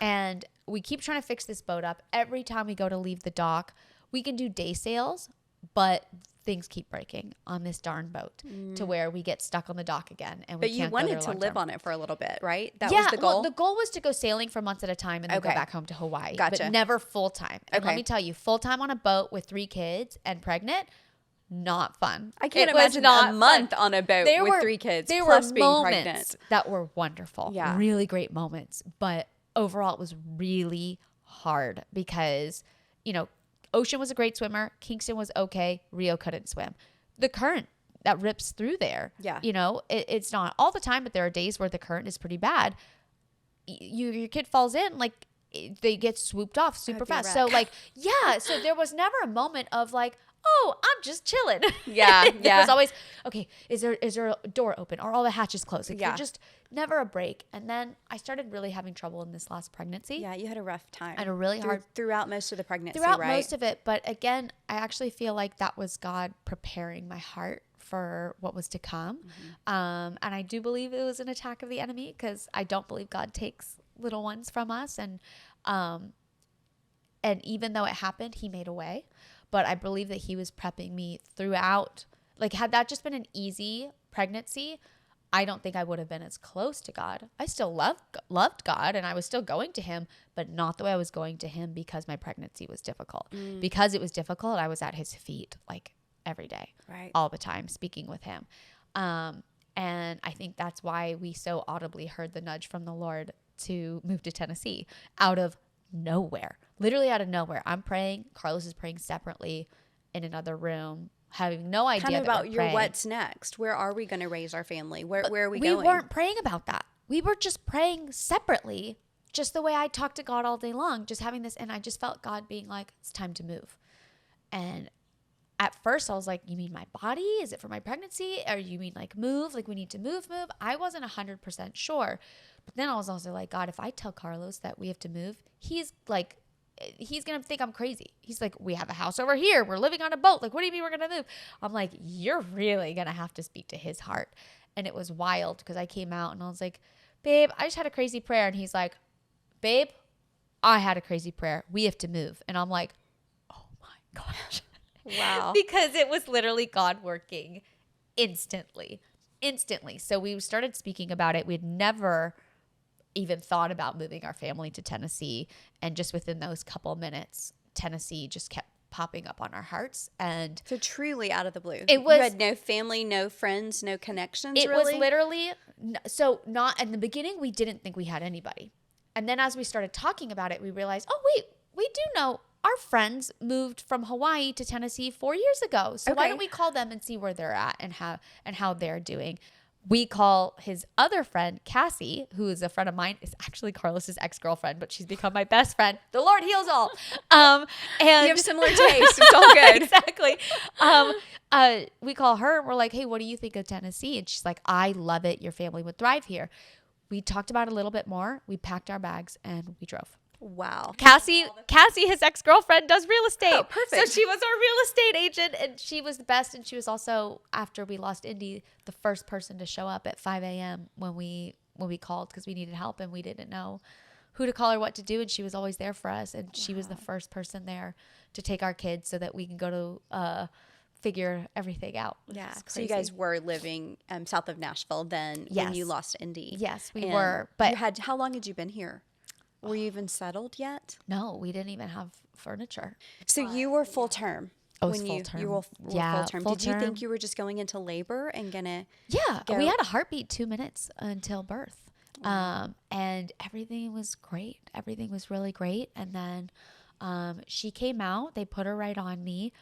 And we keep trying to fix this boat up. Every time we go to leave the dock, we can do day sails, but things keep breaking on this darn boat to where we get stuck on the dock again. And we can't go there long-term. But you wanted to live on it for a little bit, right? That was the goal? Well, the goal was to go sailing for months at a time and then go back home to Hawaii. Gotcha. But never full time. And let me tell you, full time on a boat with 3 kids and pregnant, not fun. I can't imagine a month on a boat with 3 kids plus being pregnant. That were wonderful. Yeah. Really great moments. But overall, it was really hard because, Ocean was a great swimmer. Kingston was okay. Rio couldn't swim. The current that rips through there. Yeah. It's not all the time, but there are days where the current is pretty bad. Your kid falls in, like they get swooped off super fast. So so there was never a moment of like, oh, I'm just chilling. Yeah. It was always, okay, is there a door open? Are all the hatches closed? Like, you're just never a break. And then I started really having trouble in this last pregnancy. Yeah, you had a rough time. And a really hard. Throughout most of the pregnancy, Throughout right? most of it. But again, I actually feel like that was God preparing my heart for what was to come. And I do believe it was an attack of the enemy because I don't believe God takes little ones from us. And even though it happened, he made a way. But I believe that he was prepping me throughout. Like, had that just been an easy pregnancy, I don't think I would have been as close to God. I still loved God and I was still going to him, but not the way I was going to him because my pregnancy was difficult. Because it was difficult, I was at his feet like every day, right, all the time, speaking with him. And I think that's why we so audibly heard the nudge from the Lord to move to Tennessee out of nowhere, literally out of nowhere. I'm praying. Carlos is praying separately in another room, having no idea kind of about your praying. What's next. Where are we going to raise our family? Where are we going? We weren't praying about that. We were just praying separately, just the way I talk to God all day long, just having this. And I just felt God being like, it's time to move. And at first I was like, you mean my body? Is it for my pregnancy? Or you mean like move? Like we need to move? I wasn't 100% sure. But then I was also like, God, if I tell Carlos that we have to move, he's going to think I'm crazy. He's like, we have a house over here. We're living on a boat. Like, what do you mean we're going to move? I'm like, you're really going to have to speak to his heart. And it was wild because I came out and I was like, babe, I just had a crazy prayer. And he's like, babe, I had a crazy prayer. We have to move. And I'm like, oh my gosh. Wow. Because it was literally God working instantly. So we started speaking about it. We'd never even thought about moving our family to Tennessee. And just within those couple of minutes, Tennessee just kept popping up on our hearts. And so truly out of the blue. It was, you had no family, no friends, no connections, it really? was literally, so not, in the beginning, we didn't think we had anybody. And then as we started talking about it, we realized, oh, wait, we do know our friends moved from Hawaii to Tennessee 4 years ago. So why don't we call them and see where they're at and how they're doing? We call his other friend, Cassie, who is a friend of mine, is actually Carlos's ex-girlfriend, but she's become my best friend. The Lord heals all. And you have similar tastes. It's all good. Exactly. We call her and we're like, hey, what do you think of Tennessee? And she's like, I love it. Your family would thrive here. We talked about it a little bit more. We packed our bags and we drove. Wow. Cassie, his ex-girlfriend, does real estate. Oh, perfect. So she was our real estate agent and she was the best. And she was also, after we lost Indy, the first person to show up at 5 a.m. when we called because we needed help and we didn't know who to call or what to do. And she was always there for us. And she was the first person there to take our kids so that we can go to figure everything out. Yeah. It's So you crazy. guys were living south of Nashville then when you Yes. lost Indy. Yes, we And were. But how long had you been here? Were you even settled yet? no, we didn't even have furniture. So you were full term Oh, it was when full you term. were Yeah, full term. full Did you think term. you were just going into labor and gonna Yeah, go? we had a heartbeat 2 minutes until birth. Wow. And everything was great. Everything was really great. And then she came out, they put her right on me,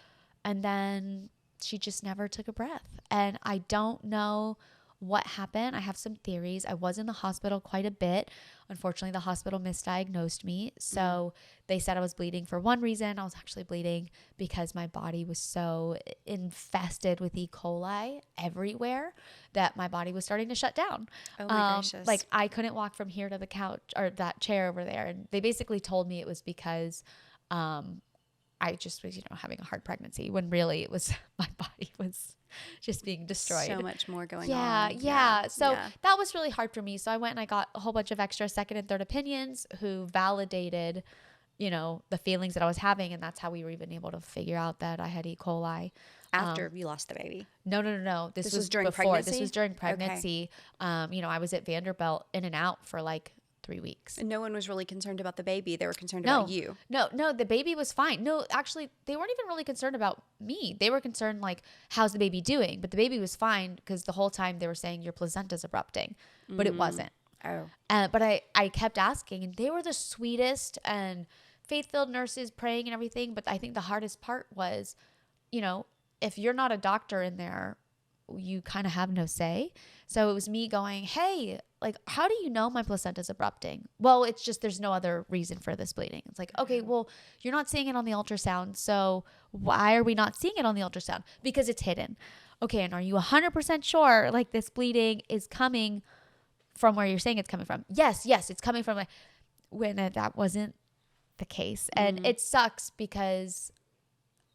and then she just never took a breath. And I don't know what happened. I have some theories. I was in the hospital quite a bit. Unfortunately, the hospital misdiagnosed me. So they said I was bleeding for one reason. I was actually bleeding because my body was so infested with E. coli everywhere that my body was starting to shut down. Oh my gracious. Like I couldn't walk from here to the couch or that chair over there. And they basically told me it was because I just was, having a hard pregnancy when really it was my body was just being destroyed. So much more going Yeah, on. yeah. So yeah. that was really hard for me. So I went and I got a whole bunch of extra second and third opinions who validated, the feelings that I was having. And that's how we were even able to figure out that I had E. coli. After you lost the baby. No. This was during before. pregnancy? This was during pregnancy. Okay. I was at Vanderbilt in and out for like 3 weeks. And no one was really concerned about the baby. They were concerned about you. No, the baby was fine. No, actually, they weren't even really concerned about me. They were concerned like, how's the baby doing? But the baby was fine because the whole time they were saying your placenta's erupting, but it wasn't. Oh. But I kept asking, and they were the sweetest and faith-filled nurses praying and everything. But I think the hardest part was, if you're not a doctor in there, you kind of have no say. So it was me going, hey, like, how do you know my placenta's erupting? Well, it's just there's no other reason for this bleeding. It's like, okay, well, you're not seeing it on the ultrasound. So why are we not seeing it on the ultrasound? Because it's hidden. Okay, and are you 100% sure like this bleeding is coming from where you're saying it's coming from? Yes, it's coming from when that wasn't the case. And it sucks because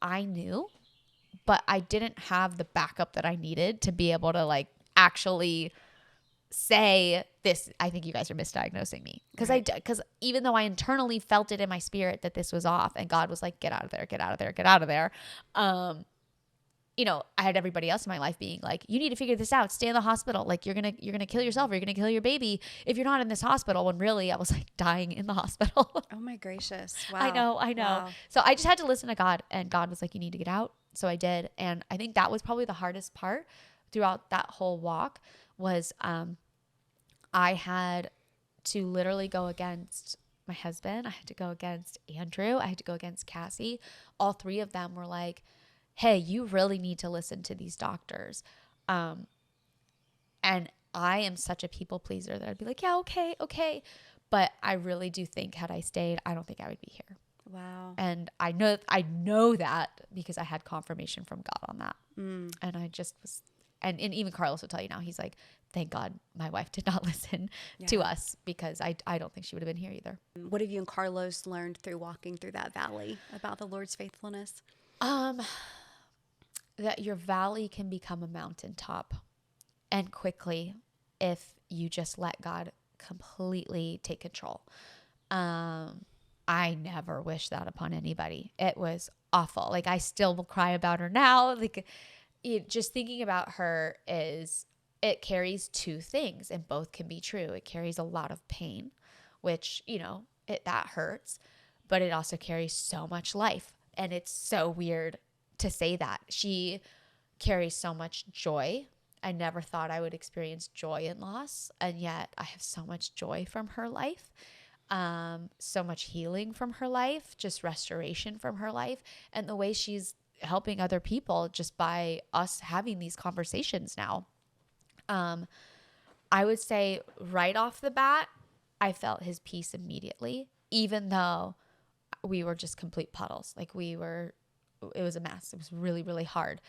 I knew, but I didn't have the backup that I needed to be able to like actually say this. I think you guys are misdiagnosing me because even though I internally felt it in my spirit that this was off, and God was like, get out of there, get out of there, get out of there. I had everybody else in my life being like, you need to figure this out. Stay in the hospital. Like you're gonna kill yourself, or you're gonna kill your baby if you're not in this hospital. When really I was like dying in the hospital. Oh my gracious! Wow. I know. Wow. So I just had to listen to God, and God was like, you need to get out. So I did, and I think that was probably the hardest part throughout that whole walk was I had to literally go against my husband. I had to go against Andrew. I had to go against Cassie. All three of them were like, hey, you really need to listen to these doctors. And I am such a people pleaser that I'd be like, yeah, okay. But I really do think had I stayed, I don't think I would be here. Wow. And I know that because I had confirmation from God on that. And I just was, and even Carlos will tell you now, he's like, thank God my wife did not listen to us, because I don't think she would have been here either. What have you and Carlos learned through walking through that valley about the Lord's faithfulness? That your valley can become a mountaintop, and quickly, if you just let God completely take control. I never wish that upon anybody. It was awful. Like I still will cry about her now. Like just thinking about her it carries two things, and both can be true. It carries a lot of pain, which, that hurts, but it also carries so much life. And it's so weird to say that. She carries so much joy. I never thought I would experience joy in loss, and yet I have so much joy from her life. So much healing from her life, just restoration from her life, and the way she's helping other people just by us having these conversations now. I would say right off the bat, I felt his peace immediately, even though we were just complete puddles. Like it was a mess. It was really, really hard,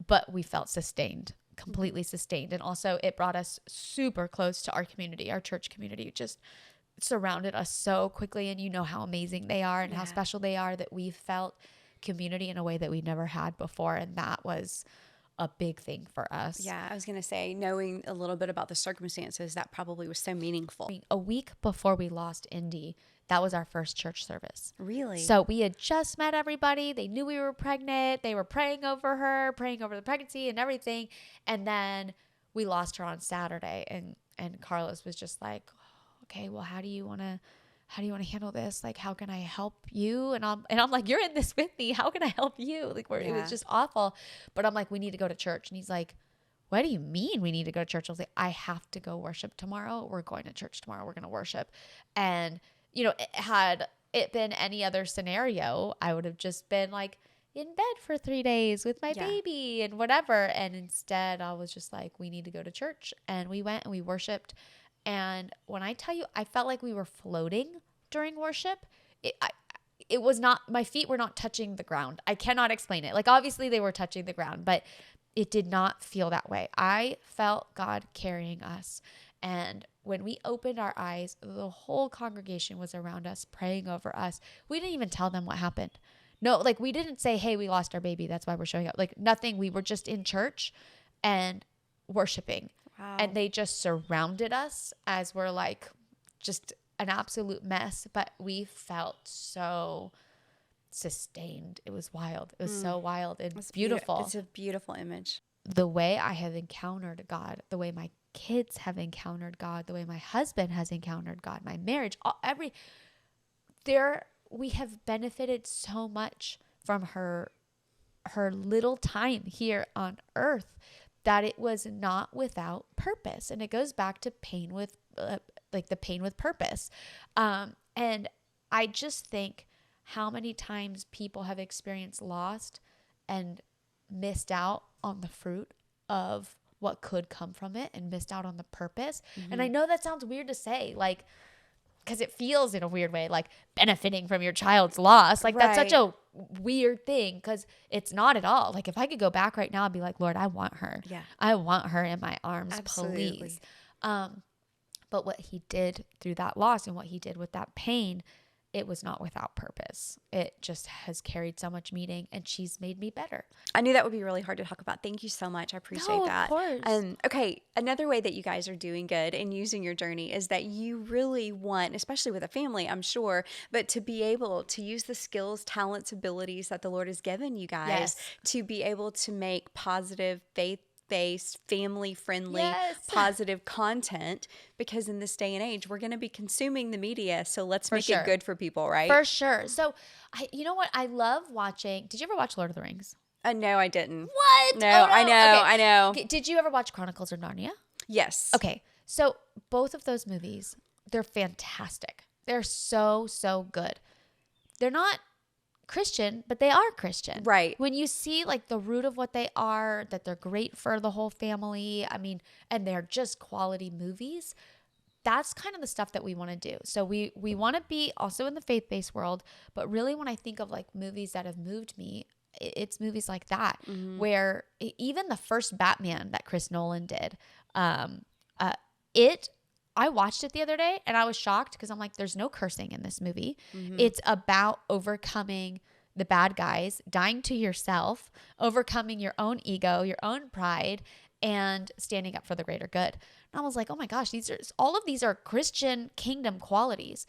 but we felt sustained, completely sustained. And also it brought us super close to our community, our church community, just surrounded us so quickly. And you know how amazing they are and how special they are, that we felt community in a way that we never had before. And that was a big thing for us. Yeah, I was going to say, knowing a little bit about the circumstances, that probably was so meaningful. A week before we lost Indy, That was our first church service. Really? So we had just met everybody. They knew we were pregnant. They were praying over her, praying over the pregnancy and everything. And then we lost her on Saturday. And Carlos was just like, okay, well, how do you want to handle this? Like, how can I help you? And I'm like, you're in this with me. How can I help you? Like, it was just awful. But I'm like, we need to go to church. And he's like, what do you mean we need to go to church? I was like, I have to go worship tomorrow. We're going to church tomorrow. We're going to worship. And, had it been any other scenario, I would have just been like in bed for 3 days with my baby and whatever. And instead I was just like, we need to go to church. And we went and we worshiped. And when I tell you, I felt like we were floating during worship. It was not, my feet were not touching the ground. I cannot explain it. Like, obviously they were touching the ground, but it did not feel that way. I felt God carrying us. And when we opened our eyes, the whole congregation was around us, praying over us. We didn't even tell them what happened. No, like, we didn't say, hey, we lost our baby, that's why we're showing up. Like, nothing. We were just in church and worshiping. Wow. And they just surrounded us as we're like just an absolute mess. But we felt so sustained. It was wild. It was so wild and beautiful. It's a beautiful image. The way I have encountered God, the way my kids have encountered God, the way my husband has encountered God, my marriage, we have benefited so much from her little time here on earth, that it was not without purpose. And it goes back to pain with the pain with purpose. And I just think how many times people have experienced loss and missed out on the fruit of what could come from it, and missed out on the purpose. Mm-hmm. And I know that sounds weird to say, like, because it feels in a weird way like benefiting from your child's loss. Like, that's such a weird thing, because it's not at all. Like, if I could go back right now, I'd be like, Lord, I want her. Yeah. I want her in my arms, absolutely. Please. But what he did through that loss and what he did with that pain, it was not without purpose. It just has carried so much meaning, and she's made me better. I knew that would be really hard to talk about. Thank you so much. I appreciate that. Of course. Okay. Another way that you guys are doing good in using your journey is that you really want, especially with a family, I'm sure, but to be able to use the skills, talents, abilities that the Lord has given you guys to be able to make positive, faith-based, family-friendly, positive content, because in this day and age, we're going to be consuming the media, so let's make it good for people, right? For sure. So, you know what? I love watching. Did you ever watch Lord of the Rings? No, I didn't. What? No, oh, no. I know. Did you ever watch Chronicles of Narnia? Yes. Okay. So both of those movies, they're fantastic. They're so, so good. They're not Christian, but they are Christian. Right. When you see like the root of what they are, that they're great for the whole family, I mean, and they're just quality movies, that's kind of the stuff that we want to do. So we want to be also in the faith-based world, but really when I think of like movies that have moved me, it's movies like that, where even the first Batman that Chris Nolan did, I watched it the other day and I was shocked, because I'm like, there's no cursing in this movie. It's about overcoming the bad guys, dying to yourself, overcoming your own ego, your own pride, and standing up for the greater good. And I was like, oh my gosh, all of these are Christian kingdom qualities.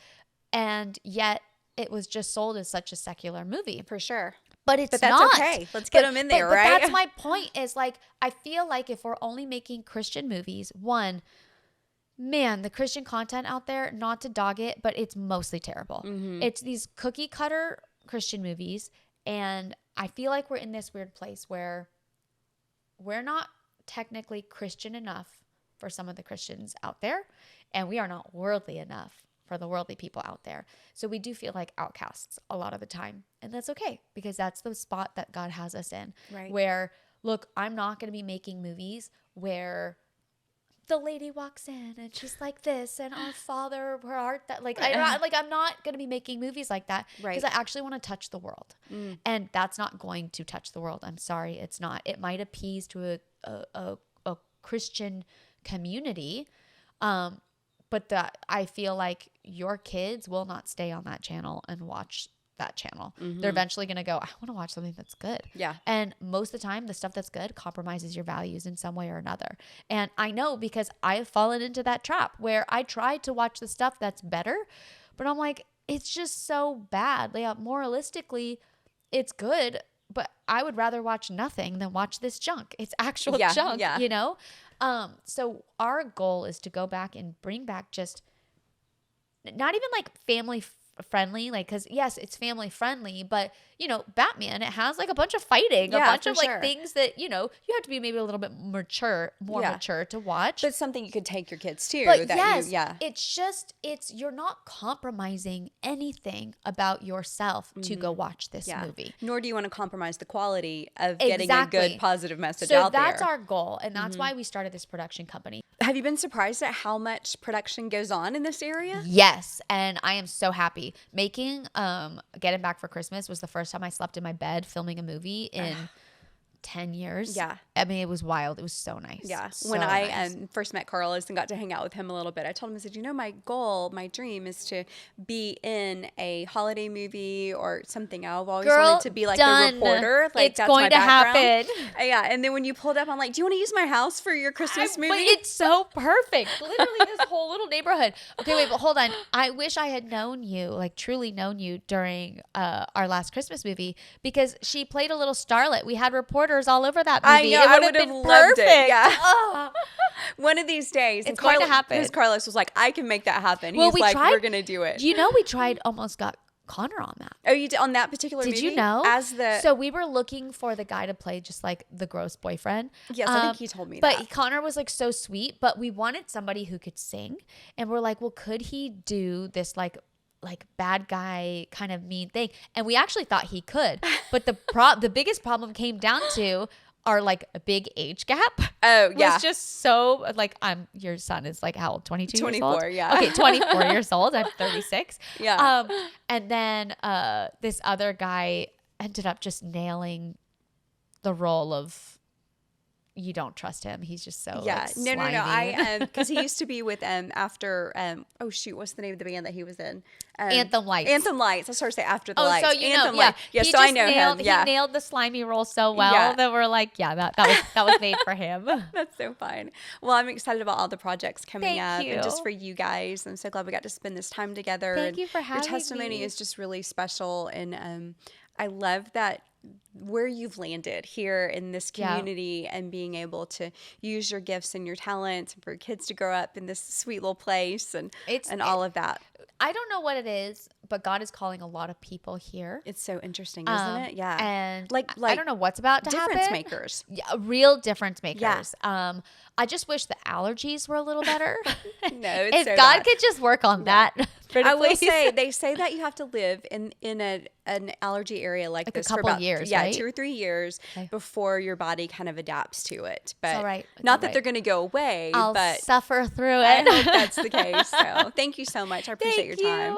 And yet it was just sold as such a secular movie. For sure. But that's not okay. Let's get them in there, right? But that's my point, is like, I feel like if we're only making Christian movies, man, the Christian content out there, not to dog it, but it's mostly terrible. It's these cookie cutter Christian movies. And I feel like we're in this weird place where we're not technically Christian enough for some of the Christians out there, and we are not worldly enough for the worldly people out there. So we do feel like outcasts a lot of the time. And that's okay, because that's the spot that God has us in. Right. Where, look, I'm not going to be making movies where the lady walks in and she's like this, and our Father, where art that, like, I'm not going to be making movies like that, because I actually want to touch the world. And that's not going to touch the world. I'm sorry, it's not. It might appease to a Christian community, but I feel like your kids will not stay on that channel and watch that channel. They're eventually going to go, I want to watch something that's good. Yeah. And most of the time, the stuff that's good compromises your values in some way or another. And I know, because I've fallen into that trap where I try to watch the stuff that's better, but I'm like, it's just so bad. Like, moralistically, it's good, but I would rather watch nothing than watch this junk. It's actual junk, you know? So our goal is to go back and bring back just not even like family friendly, like, because yes, it's family friendly, but you know, Batman, it has like a bunch of fighting, a bunch of like things that, you know, you have to be maybe a little bit more mature to watch. But something you could take your kids to. But it's you're not compromising anything about yourself to go watch this movie. Nor do you want to compromise the quality of getting a good positive message out there. So that's our goal, and that's why we started this production company. Have you been surprised at how much production goes on in this area? Yes, and I am so happy. Making Getting Back for Christmas was the first time I slept in my bed filming a movie in 10 years. Yeah. I mean, it was wild. It was so nice. Yeah. So when I nice. first met Carlos and got to hang out with him a little bit, I told him, I said, you know, my goal, my dream is to be in a holiday movie or something. I've always wanted to be like the reporter. Like, it's going to happen. Yeah. And then when you pulled up, I'm like, do you want to use my house for your Christmas movie? But it's so perfect. Literally this whole little neighborhood. Okay, wait, but hold on. I wish I had known you, like truly known you during our last Christmas movie, because she played a little starlet. We had reporters all over that movie. I know, it would have been loved it. Yeah. Oh. One of these days. It's going to happen. Because Carlos was like, I can make that happen. Well, He's like, we're going to do it. You know, we tried, almost got Connor on that. Oh, you did on that particular movie? Did you know? So we were looking for the guy to play just like the gross boyfriend. Yes, I think he told me but that. But Connor was like so sweet, but we wanted somebody who could sing. And we're like, well, could he do this like bad guy kind of mean thing? And we actually thought he could. But the biggest problem came down to our like a big age gap. Oh, yeah. Was just so like, your son is like how old? 22 years old? 24, yeah. Okay, 24 years old. I'm 36. Yeah. And then this other guy ended up just nailing the role of, you don't trust him. He's just so like, no. slimy. I because he used to be with after oh shoot, what's the name of the band that he was in? Anthem Lights. Anthem Lights. I started to say After the Lights. So you Anthem know, Lights. Yeah, so I know him. Yeah, he nailed the slimy role so well that we're like, that was made for him. That's so fun. Well, I'm excited about all the projects coming Thank up, you. and just for you guys. I'm so glad we got to spend this time together. Thank you for having me. Your testimony is just really special, and I love that where you've landed here in this community and being able to use your gifts and your talents for kids to grow up in this sweet little place and all of that. I don't know what it is, but God is calling a lot of people here. It's so interesting, isn't it? Yeah. And like I don't know what's about to happen. Difference makers. Yeah, real difference makers. Yeah. I just wish the allergies were a little better. No, it's if so God bad. could just work on that. I will say, they say that you have to live in an allergy area like this a couple for about years, right? right? 2 or 3 years before your body kind of adapts to it. But all right. Not that they're going to go away. I'll but suffer through it. I hope that's the case. So thank you so much. I appreciate your time.